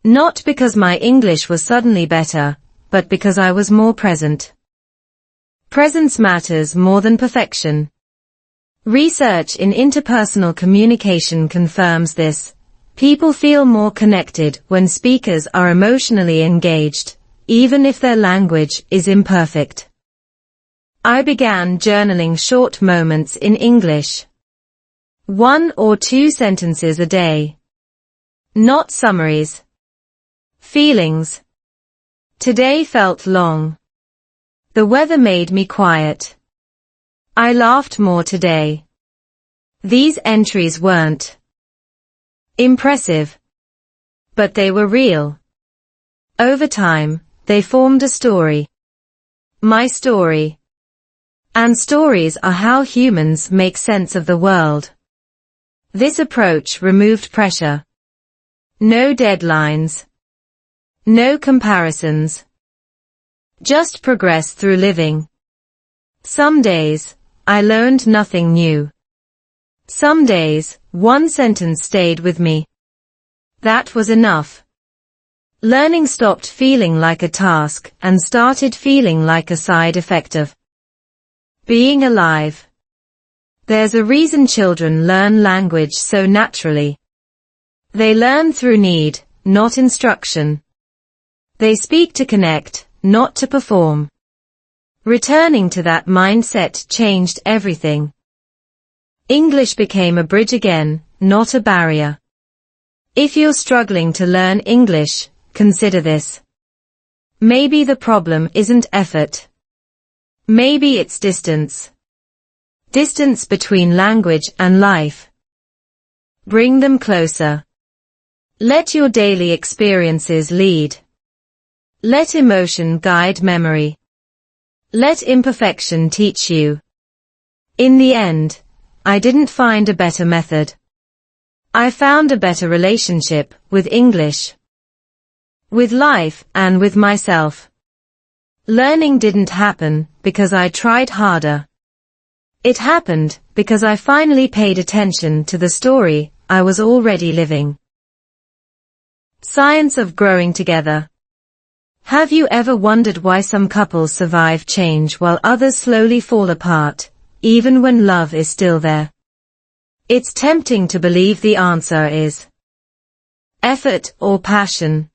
Not because my English was suddenly better, but because I was more present. Presence matters more than perfection. Research in interpersonal communication confirms this. People feel more connected when speakers are emotionally engaged, even if their language is imperfect. I began journaling short moments in English. 1 or 2 sentences a day. Not summaries. Feelings. Today felt long. The weather made me quiet. I laughed more today. These entries weren't impressive, but they were real. Over time, they formed a story. My story. And stories are how humans make sense of the world. This approach removed pressure. No deadlines. No comparisons. Just progress through living. Some days, I learned nothing new. Some days, one sentence stayed with me. That was enough. Learning stopped feeling like a task and started feeling like a side effect of being alive. There's a reason children learn language so naturally. They learn through need, not instruction. They speak to connect, not to perform. Returning to that mindset changed everything. English became a bridge again, not a barrier. If you're struggling to learn English, consider this. Maybe the problem isn't effort. Maybe it's distance. Distance between language and life. Bring them closer. Let your daily experiences lead. Let emotion guide memory. Let imperfection teach you. In the end, I didn't find a better method. I found a better relationship with English, with life, and with myself. Learning didn't happen because I tried harder. It happened because I finally paid attention to the story I was already living. Science of growing together. Have you ever wondered why some couples survive change while others slowly fall apart, even when love is still there? It's tempting to believe the answer is effort or passion.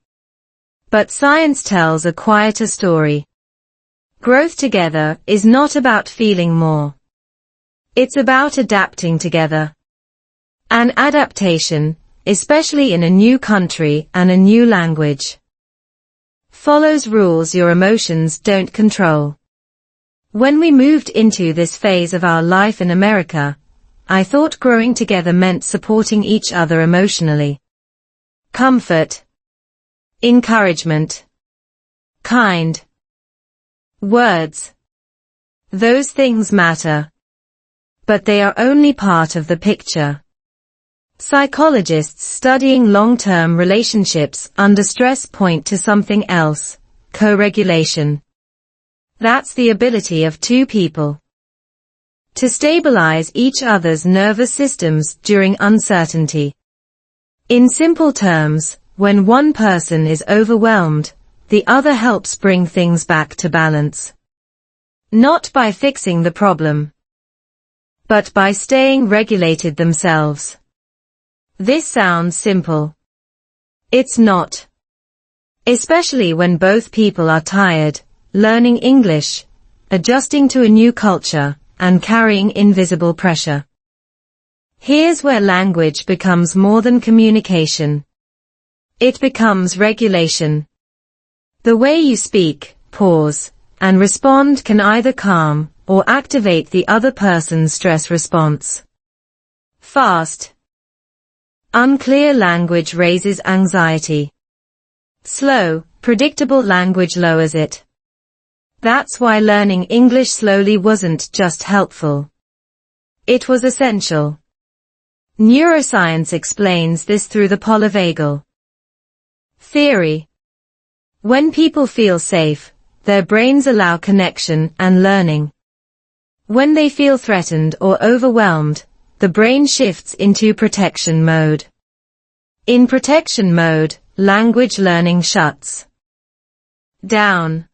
But science tells a quieter story. Growth together is not about feeling more. It's about adapting together. An adaptation, especially in a new country and a new language, follows rules your emotions don't control. When we moved into this phase of our life in America, I thought growing together meant supporting each other emotionally. Comfort, encouragement, kind words. Those things matter, but they are only part of the picture. Psychologists studying long-term relationships under stress point to something else: co-regulation. That's the ability of two people to stabilize each other's nervous systems during uncertainty. In simple terms, when one person is overwhelmed, the other helps bring things back to balance. Not by fixing the problem, but by staying regulated themselves. This sounds simple. It's not. Especially when both people are tired, learning English, adjusting to a new culture, and carrying invisible pressure. Here's where language becomes more than communication. It becomes regulation. The way you speak, pause, and respond can either calm or activate the other person's stress response. Fast, unclear language raises anxiety. Slow, predictable language lowers it. That's why learning English slowly wasn't just helpful. It was essential. Neuroscience explains this through the polyvagal theory. When people feel safe, their brains allow connection and learning. When they feel threatened or overwhelmed, the brain shifts into protection mode. In protection mode, language learning shuts down.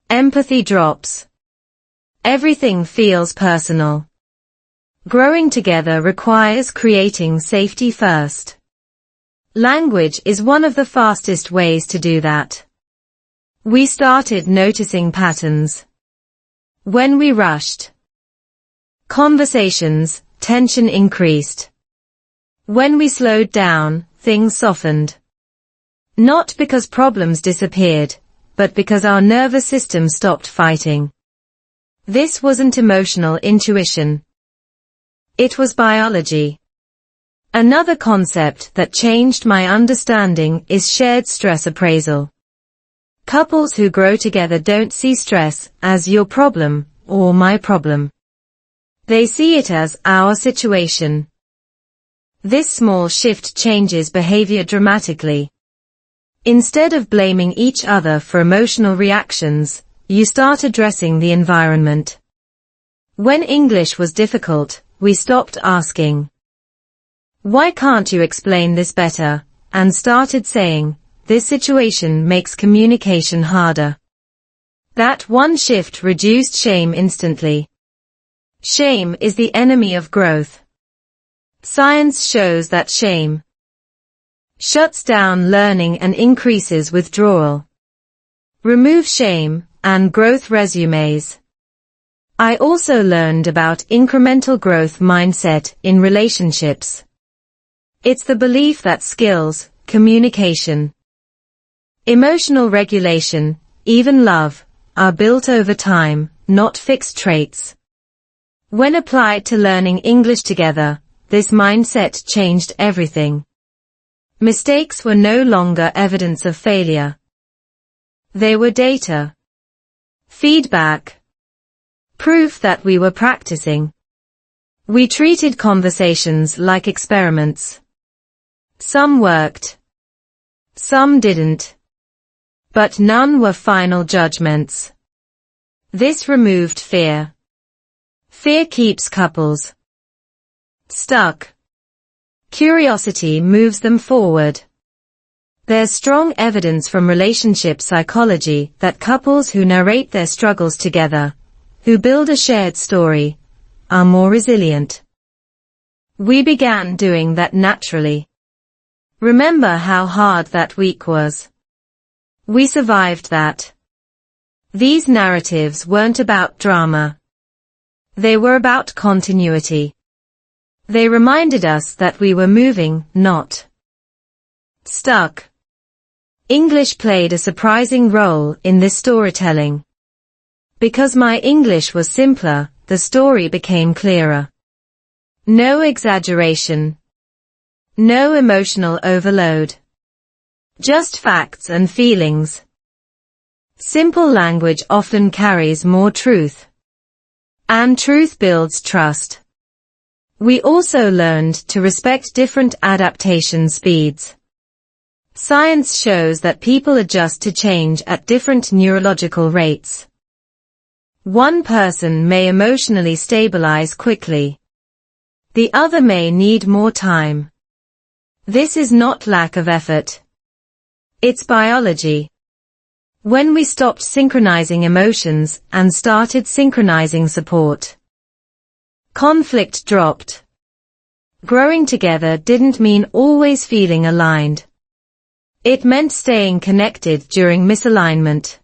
Empathy drops. Everything feels personal. Growing together requires creating safety first. Language is one of the fastest ways to do that. We started noticing patterns. When we rushed conversations, tension increased. When we slowed down, things softened. Not because problems disappeared, but because our nervous system stopped fighting. This wasn't emotional intuition. It was biology. Another concept that changed my understanding is shared stress appraisal. Couples who grow together don't see stress as your problem or my problem. They see it as our situation. This small shift changes behavior dramatically. Instead of blaming each other for emotional reactions, you start addressing the environment. When English was difficult, we stopped asking, "Why can't you explain this better?" and started saying, "This situation makes communication harder." That one shift reduced shame instantly. Shame is the enemy of growth. Science shows that shame shuts down learning and increases withdrawal. Remove shame, and growth resumes. I also learned about incremental growth mindset in relationships. It's the belief that skills, communication, emotional regulation, even love, are built over time, not fixed traits. When applied to learning English together, this mindset changed everything. Mistakes were no longer evidence of failure. They were data, feedback, proof that we were practicing. We treated conversations like experiments. Some worked, some didn't, but none were final judgments. This removed fear. Fear keeps couples stuck. Curiosity moves them forward. There's strong evidence from relationship psychology that couples who narrate their struggles together, who build a shared story, are more resilient. We began doing that naturally. Remember how hard that week was. We survived that. These narratives weren't about drama. They were about continuity. They reminded us that we were moving, not stuck. English played a surprising role in this storytelling. Because my English was simpler, the story became clearer. No exaggeration. No emotional overload. Just facts and feelings. Simple language often carries more truth. And truth builds trust. We also learned to respect different adaptation speeds. Science shows that people adjust to change at different neurological rates. One person may emotionally stabilize quickly. The other may need more time. This is not lack of effort. It's biology. When we stopped synchronizing emotions and started synchronizing support, conflict dropped. Growing together didn't mean always feeling aligned. It meant staying connected during misalignment.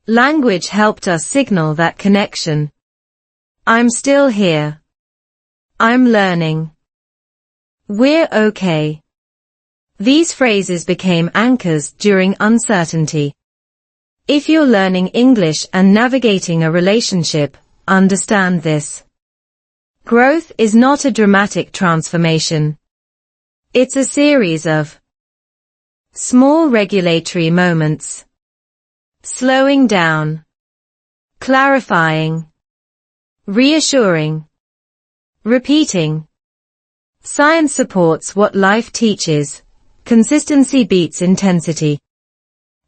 Language helped us signal that connection. I'm still here. I'm learning. We're okay. These phrases became anchors during uncertainty. If you're learning English and navigating a relationship, understand this. Growth is not a dramatic transformation. It's a series of small regulatory moments. Slowing down. Clarifying. Reassuring. Repeating. Science supports what life teaches. Consistency beats intensity.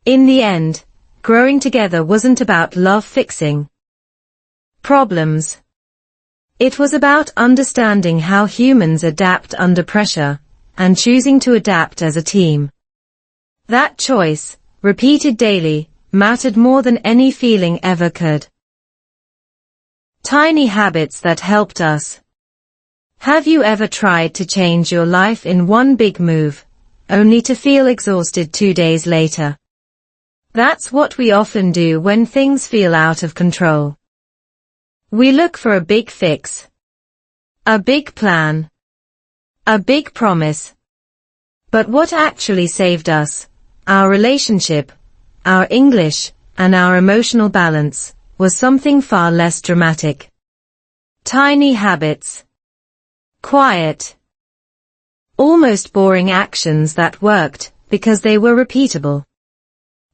In the end, growing together wasn't about love fixing problems. It was about understanding how humans adapt under pressure, and choosing to adapt as a team. That choice, repeated daily, mattered more than any feeling ever could. Tiny habits that helped us. Have you ever tried to change your life in one big move, only to feel exhausted 2 days later? That's what we often do when things feel out of control. We look for a big fix. A big plan. A big promise. But what actually saved us, our relationship, our English, and our emotional balance, was something far less dramatic. Tiny habits. Quiet. Almost boring actions that worked, because they were repeatable.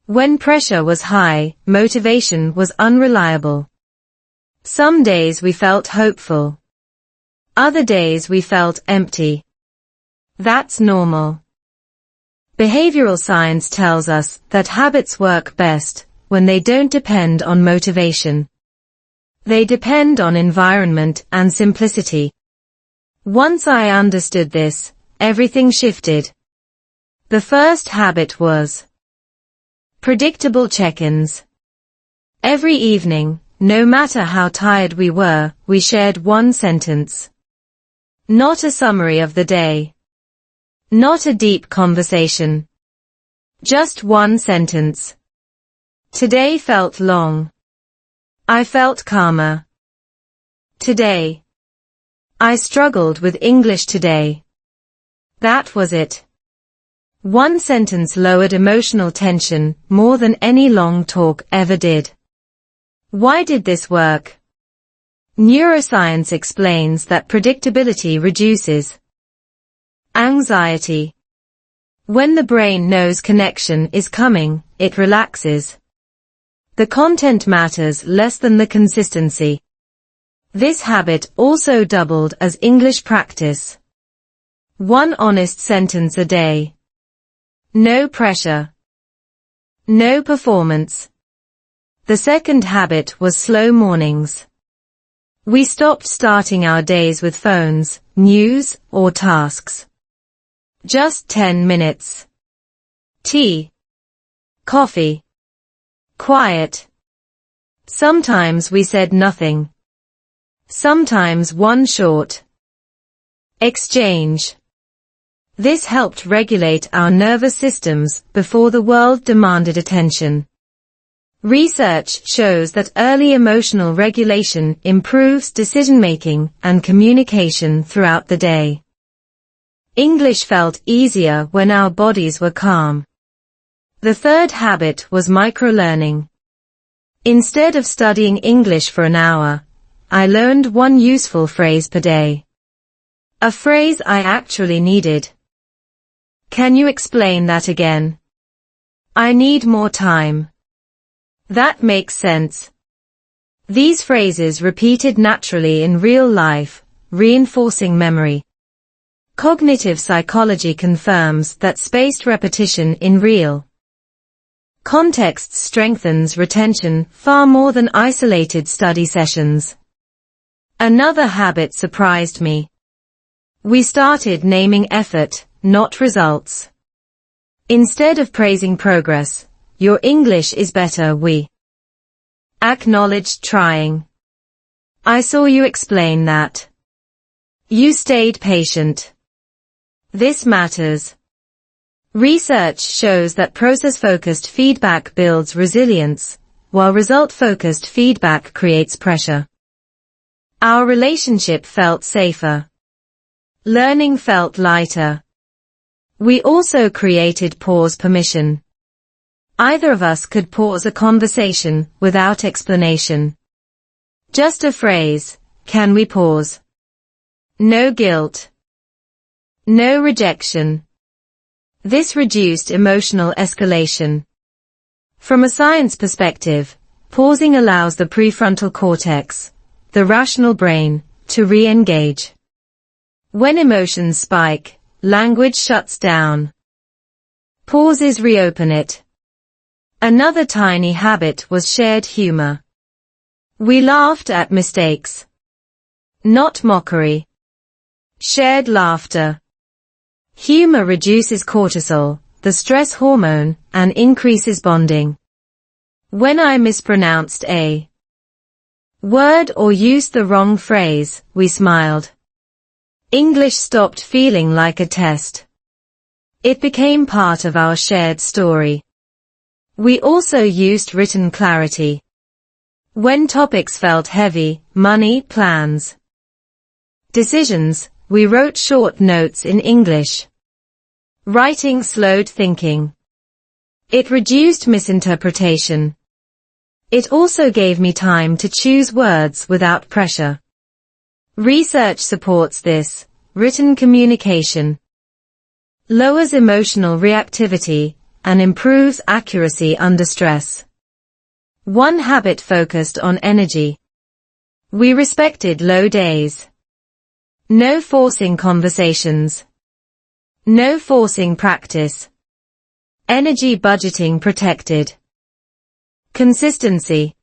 When pressure was high, motivation was unreliable. Some days we felt hopeful. Other days we felt empty. That's normal. Behavioral science tells us that habits work best when they don't depend on motivation. They depend on environment and simplicity. Once I understood this, everything shifted. The first habit was predictable check-ins. Every evening, no matter how tired we were, we shared one sentence. Not a summary of the day. Not a deep conversation. Just one sentence. Today felt long. I felt calmer. Today. I struggled with English today. That was it. One sentence lowered emotional tension more than any long talk ever did. Why did this work? Neuroscience explains that predictability reduces anxiety. When the brain knows connection is coming, it relaxes. The content matters less than the consistency. This habit also doubled as English practice. One honest sentence a day. No pressure. No performance. The second habit was slow mornings. We stopped starting our days with phones, news, or tasks. Just 10 minutes. Tea. Coffee. Quiet. Sometimes we said nothing. Sometimes one short exchange. This helped regulate our nervous systems before the world demanded attention. Research shows that early emotional regulation improves decision-making and communication throughout the day. English felt easier when our bodies were calm. The third habit was microlearning. Instead of studying English for an hour, I learned one useful phrase per day. A phrase I actually needed. Can you explain that again? I need more time. That makes sense. These phrases repeated naturally in real life, reinforcing memory. Cognitive psychology confirms that spaced repetition in real context strengthens retention far more than isolated study sessions. Another habit surprised me. We started naming effort, not results. Instead of praising progress, your English is better, we acknowledged trying. I saw you explain that. You stayed patient. This matters. Research shows that process-focused feedback builds resilience, while result-focused feedback creates pressure. Our relationship felt safer. Learning felt lighter. We also created pause permission. Either of us could pause a conversation without explanation. Just a phrase, can we pause? No guilt. No rejection. This reduced emotional escalation. From a science perspective, pausing allows the prefrontal cortex, the rational brain, to re-engage. When emotions spike, language shuts down. Pauses reopen it. Another tiny habit was shared humor. We laughed at mistakes. Not mockery. Shared laughter. Humor reduces cortisol, the stress hormone, and increases bonding. When I mispronounced a word or used the wrong phrase, we smiled. English stopped feeling like a test. It became part of our shared story. We also used written clarity. When topics felt heavy, money, plans, decisions, we wrote short notes in English. Writing slowed thinking. It reduced misinterpretation. It also gave me time to choose words without pressure. Research supports this. Written communication lowers emotional reactivity and improves accuracy under stress. One habit focused on energy. We respected low days. No forcing conversations. No forcing practice. Energy budgeting protected. Consistency.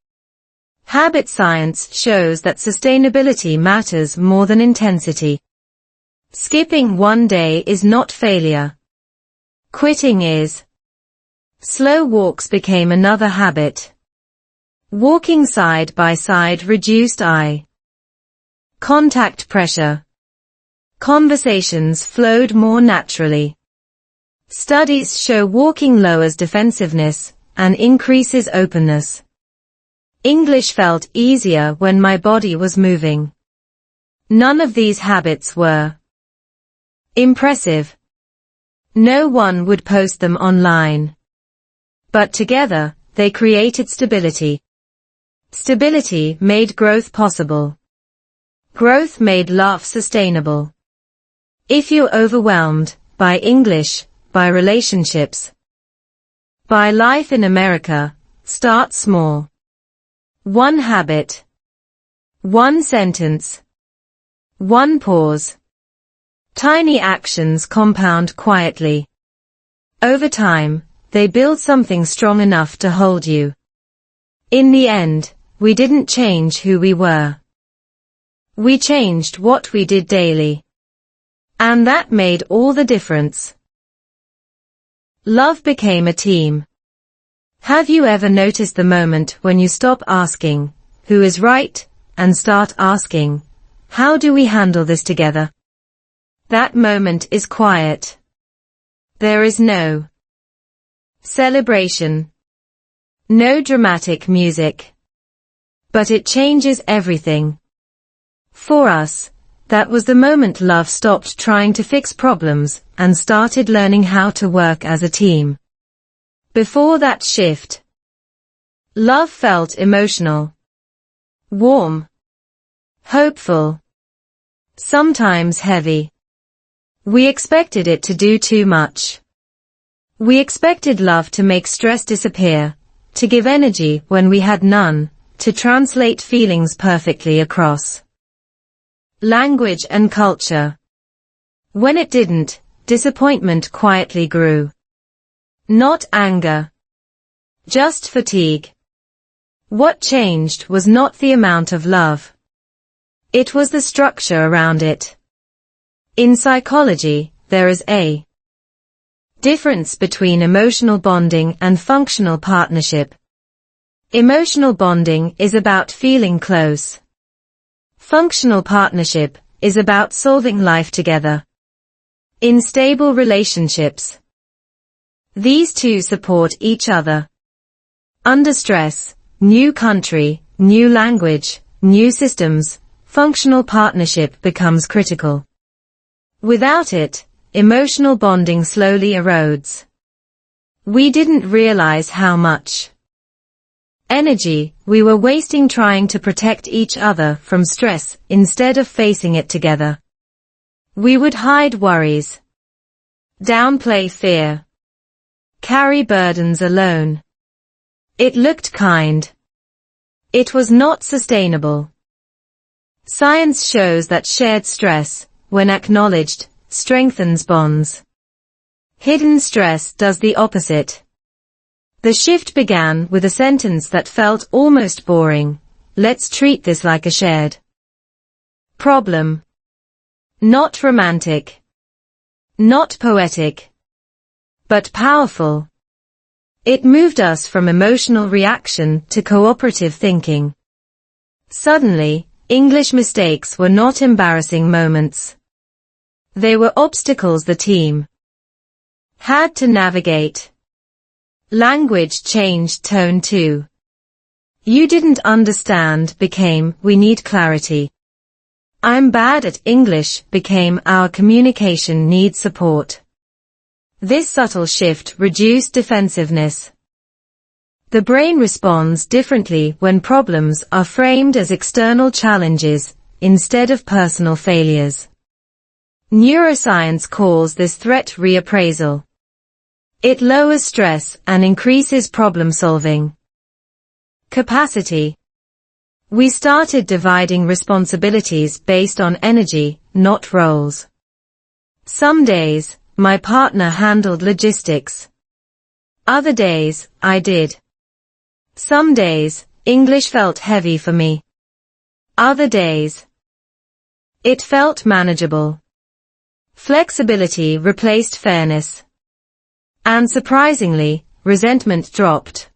Habit science shows that sustainability matters more than intensity. Skipping one day is not failure. Quitting is. Slow walks became another habit. Walking side by side reduced eye contact pressure. Conversations flowed more naturally. Studies show walking lowers defensiveness and increases openness. English felt easier when my body was moving. None of these habits were impressive. No one would post them online. But together, they created stability. Stability made growth possible. Growth made love sustainable. If you're overwhelmed by English, by relationships, by life in America, start small. One habit. One sentence. One pause. Tiny actions compound quietly. Over time, they build something strong enough to hold you. In the end, we didn't change who we were. We changed what we did daily. And that made all the difference. Love became a team. Have you ever noticed the moment when you stop asking, who is right, and start asking, how do we handle this together? That moment is quiet. There is no celebration, no dramatic music. But it changes everything. For us, that was the moment love stopped trying to fix problems and started learning how to work as a team. Before that shift, love felt emotional, warm, hopeful, sometimes heavy. We expected it to do too much. We expected love to make stress disappear, to give energy when we had none, to translate feelings perfectly across language and culture. When it didn't, disappointment quietly grew. Not anger. Just fatigue. What changed was not the amount of love. It was the structure around it. In psychology, there is a difference between emotional bonding and functional partnership. Emotional bonding is about feeling close. Functional partnership is about solving life together. In stable relationships, these two support each other. Under stress, new country, new language, new systems, functional partnership becomes critical. Without it, emotional bonding slowly erodes. We didn't realize how much energy we were wasting trying to protect each other from stress instead of facing it together. We would hide worries, downplay fear, carry burdens alone. It looked kind. It was not sustainable. Science shows that shared stress, when acknowledged, strengthens bonds. Hidden stress does the opposite. The shift began with a sentence that felt almost boring. Let's treat this like a shared problem. Not romantic. Not poetic. But powerful. It moved us from emotional reaction to cooperative thinking. Suddenly, English mistakes were not embarrassing moments. They were obstacles the team had to navigate. Language changed tone too. You didn't understand became we need clarity. I'm bad at English became our communication needs support. This subtle shift reduced defensiveness. The brain responds differently when problems are framed as external challenges instead of personal failures. Neuroscience calls this threat reappraisal. It lowers stress and increases problem-solving capacity. We started dividing responsibilities based on energy, not roles. Some days, my partner handled logistics. Other days, I did. Some days, English felt heavy for me. Other days, it felt manageable. Flexibility replaced fairness. And surprisingly, resentment dropped.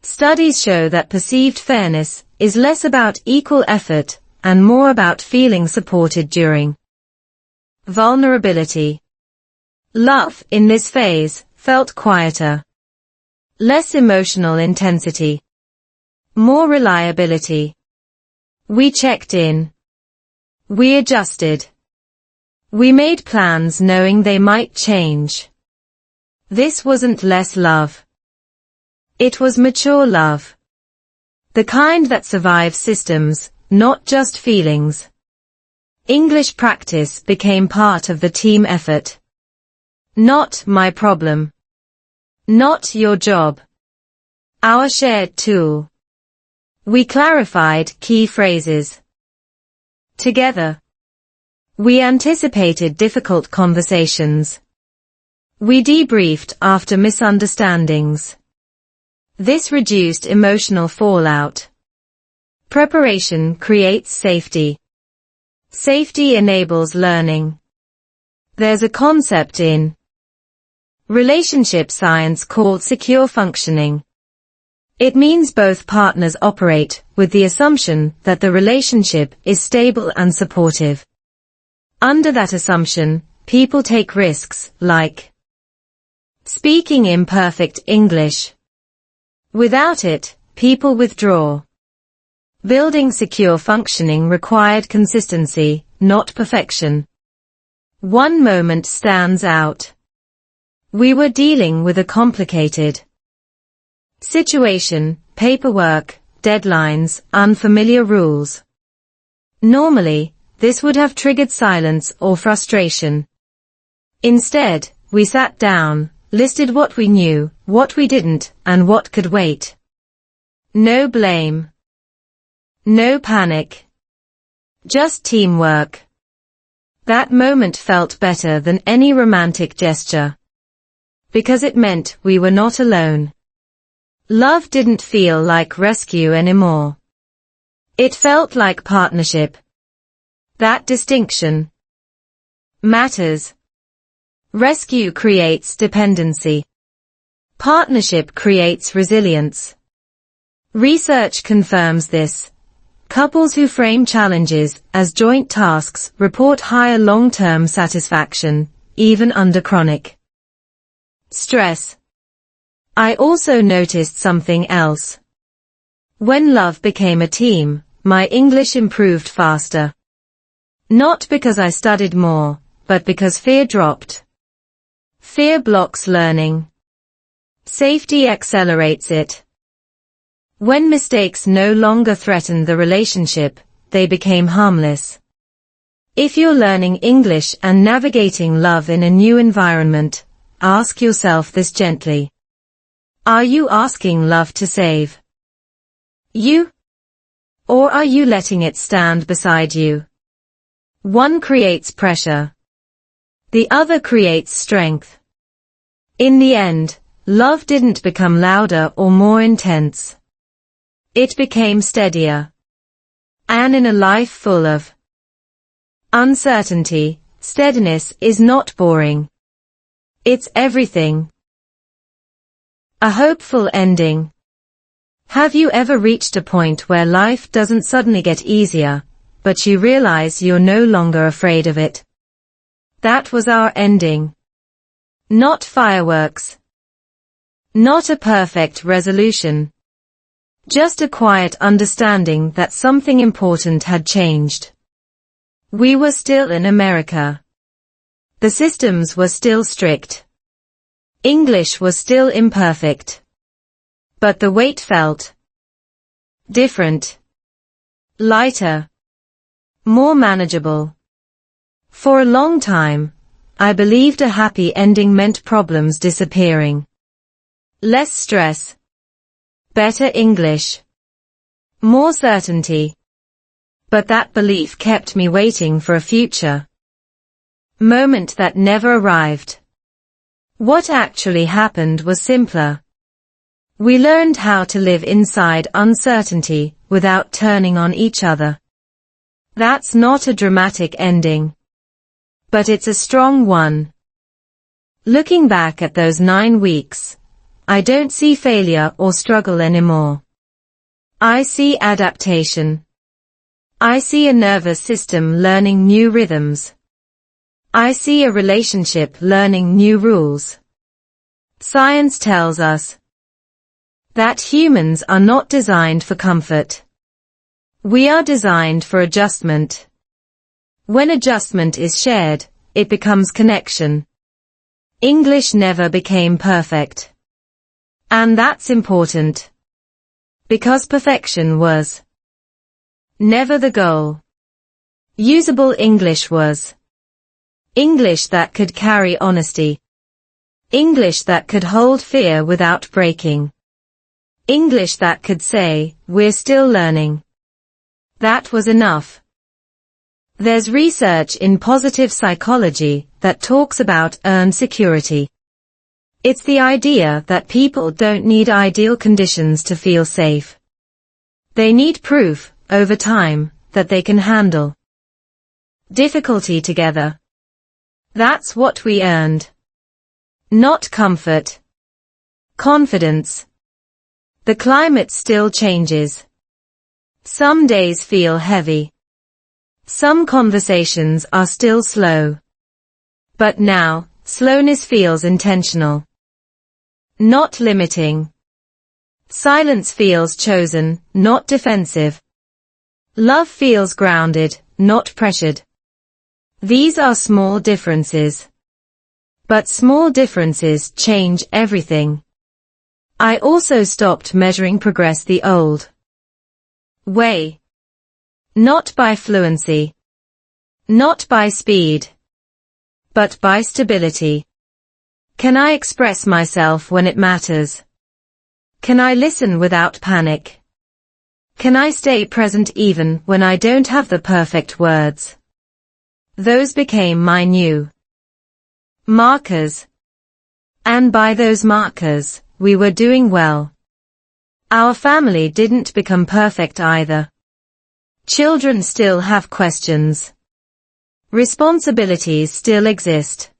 Studies show that perceived fairness is less about equal effort and more about feeling supported during vulnerability. Love, in this phase, felt quieter. Less emotional intensity. More reliability. We checked in. We adjusted. We made plans knowing they might change. This wasn't less love. It was mature love. The kind that survives systems, not just feelings. English practice became part of the team effort. Not my problem. Not your job. Our shared tool. We clarified key phrases. Together. We anticipated difficult conversations. We debriefed after misunderstandings. This reduced emotional fallout. Preparation creates safety. Safety enables learning. There's a concept in relationship science called secure functioning. It means both partners operate with the assumption that the relationship is stable and supportive. Under that assumption, people take risks, like speaking imperfect English. Without it, people withdraw. Building secure functioning required consistency, not perfection. One moment stands out. We were dealing with a complicated situation, paperwork, deadlines, unfamiliar rules. Normally, this would have triggered silence or frustration. Instead, we sat down, listed what we knew, what we didn't, and what could wait. No blame. No panic. Just teamwork. That moment felt better than any romantic gesture. Because it meant we were not alone. Love didn't feel like rescue anymore. It felt like partnership. That distinction matters. Rescue creates dependency. Partnership creates resilience. Research confirms this. Couples who frame challenges as joint tasks report higher long-term satisfaction, even under chronic stress. I also noticed something else. When love became a team, my English improved faster. Not because I studied more, but because fear dropped. Fear blocks learning. Safety accelerates it. When mistakes no longer threatened the relationship, they became harmless. If you're learning English and navigating love in a new environment, ask yourself this gently. Are you asking love to save you? Or are you letting it stand beside you? One creates pressure. The other creates strength. In the end, love didn't become louder or more intense. It became steadier. And in a life full of uncertainty, steadiness is not boring. It's everything. A hopeful ending. Have you ever reached a point where life doesn't suddenly get easier, but you realize you're no longer afraid of it? That was our ending. Not fireworks. Not a perfect resolution. Just a quiet understanding that something important had changed. We were still in America. The systems were still strict. English was still imperfect. But the weight felt different. Lighter. More manageable. For a long time, I believed a happy ending meant problems disappearing. Less stress. Better English. More certainty. But that belief kept me waiting for a future moment that never arrived. What actually happened was simpler. We learned how to live inside uncertainty without turning on each other. That's not a dramatic ending. But it's a strong one. Looking back at those 9 weeks, I don't see failure or struggle anymore. I see adaptation. I see a nervous system learning new rhythms. I see a relationship learning new rules. Science tells us that humans are not designed for comfort. We are designed for adjustment. When adjustment is shared, it becomes connection. English never became perfect. And that's important. Because perfection was never the goal. Usable English was English that could carry honesty. English that could hold fear without breaking. English that could say, "We're still learning." That was enough. There's research in positive psychology that talks about earned security. It's the idea that people don't need ideal conditions to feel safe. They need proof, over time, that they can handle difficulty together. That's what we earned. Not comfort. Confidence. The climate still changes. Some days feel heavy. Some conversations are still slow. But now, slowness feels intentional. Not limiting. Silence feels chosen, not defensive. Love feels grounded, not pressured. These are small differences. But small differences change everything. I also stopped measuring progress the old way. Not by fluency. Not by speed. But by stability. Can I express myself when it matters? Can I listen without panic? Can I stay present even when I don't have the perfect words? Those became my new markers. And by those markers, we were doing well. Our family didn't become perfect either. Children still have questions. Responsibilities still exist.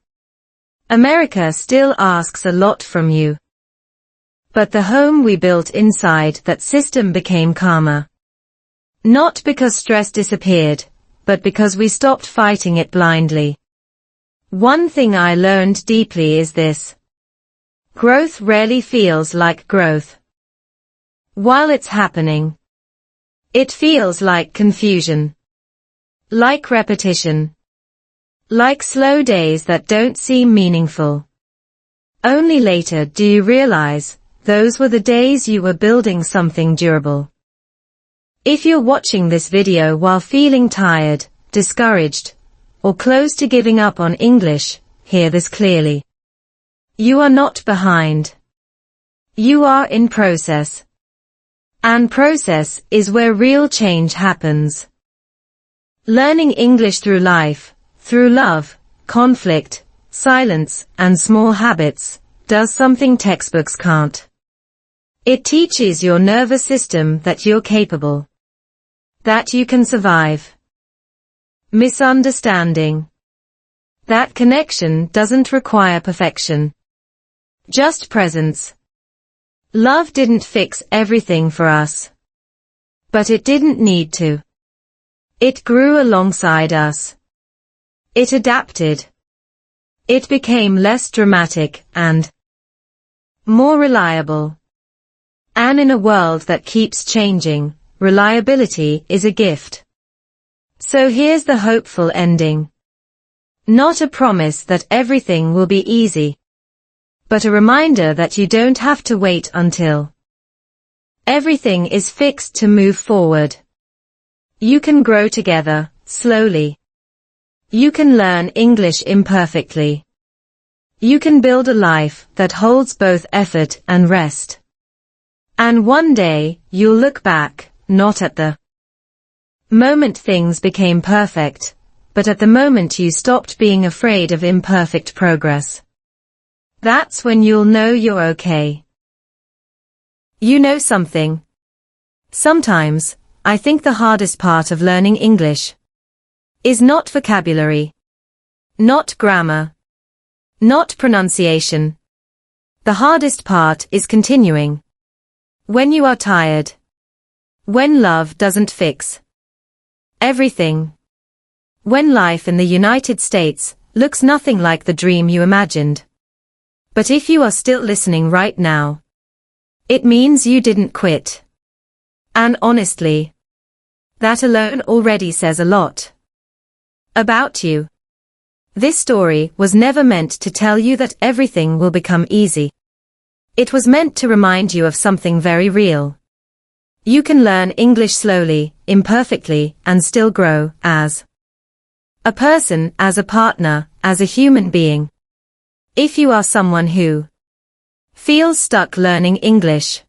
America still asks a lot from you. But the home we built inside that system became calmer. Not because stress disappeared, but because we stopped fighting it blindly. One thing I learned deeply is this. Growth rarely feels like growth. While it's happening, it feels like confusion. Like repetition. Like slow days that don't seem meaningful. Only later do you realize, those were the days you were building something durable. If you're watching this video while feeling tired, discouraged, or close to giving up on English, hear this clearly. You are not behind. You are in process. And process is where real change happens. Learning English through life, through love, conflict, silence, and small habits, does something textbooks can't. It teaches your nervous system that you're capable. That you can survive misunderstanding. That connection doesn't require perfection. Just presence. Love didn't fix everything for us. But it didn't need to. It grew alongside us. It adapted. It became less dramatic and more reliable. And in a world that keeps changing, reliability is a gift. So here's the hopeful ending. Not a promise that everything will be easy. But a reminder that you don't have to wait until everything is fixed to move forward. You can grow together, slowly. You can learn English imperfectly. You can build a life that holds both effort and rest. And one day, you'll look back, not at the moment things became perfect, but at the moment you stopped being afraid of imperfect progress. That's when you'll know you're okay. You know something? Sometimes, I think the hardest part of learning English is not vocabulary, not grammar, not pronunciation. The hardest part is continuing. When you are tired. When love doesn't fix everything. When life in the United States looks nothing like the dream you imagined. But if you are still listening right now, it means you didn't quit. And honestly, that alone already says a lot about you. This story was never meant to tell you that everything will become easy. It was meant to remind you of something very real. You can learn English slowly, imperfectly, and still grow, as A person, as a partner, as a human being. If you are someone who feels stuck learning English,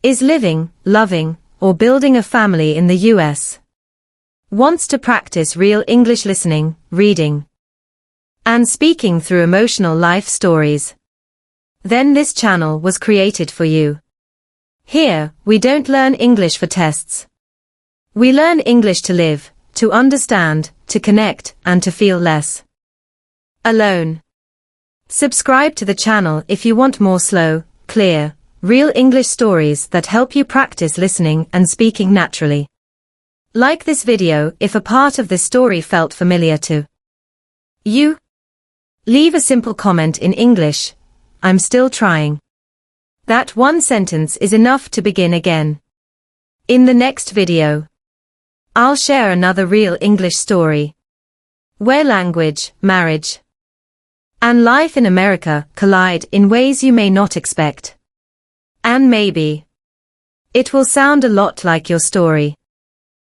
is living, loving, or building a family in the US, wants to practice real English listening, reading, and speaking through emotional life stories, then this channel was created for you. Here, we don't learn English for tests. We learn English to live, to understand, to connect, and to feel less alone. Subscribe to the channel if you want more slow, clear, real English stories that help you practice listening and speaking naturally. Like this video if a part of this story felt familiar to you. Leave a simple comment in English. I'm still trying. That one sentence is enough to begin again. In the next video, I'll share another real English story, where language, marriage, and life in America collide in ways you may not expect. And maybe it will sound a lot like your story.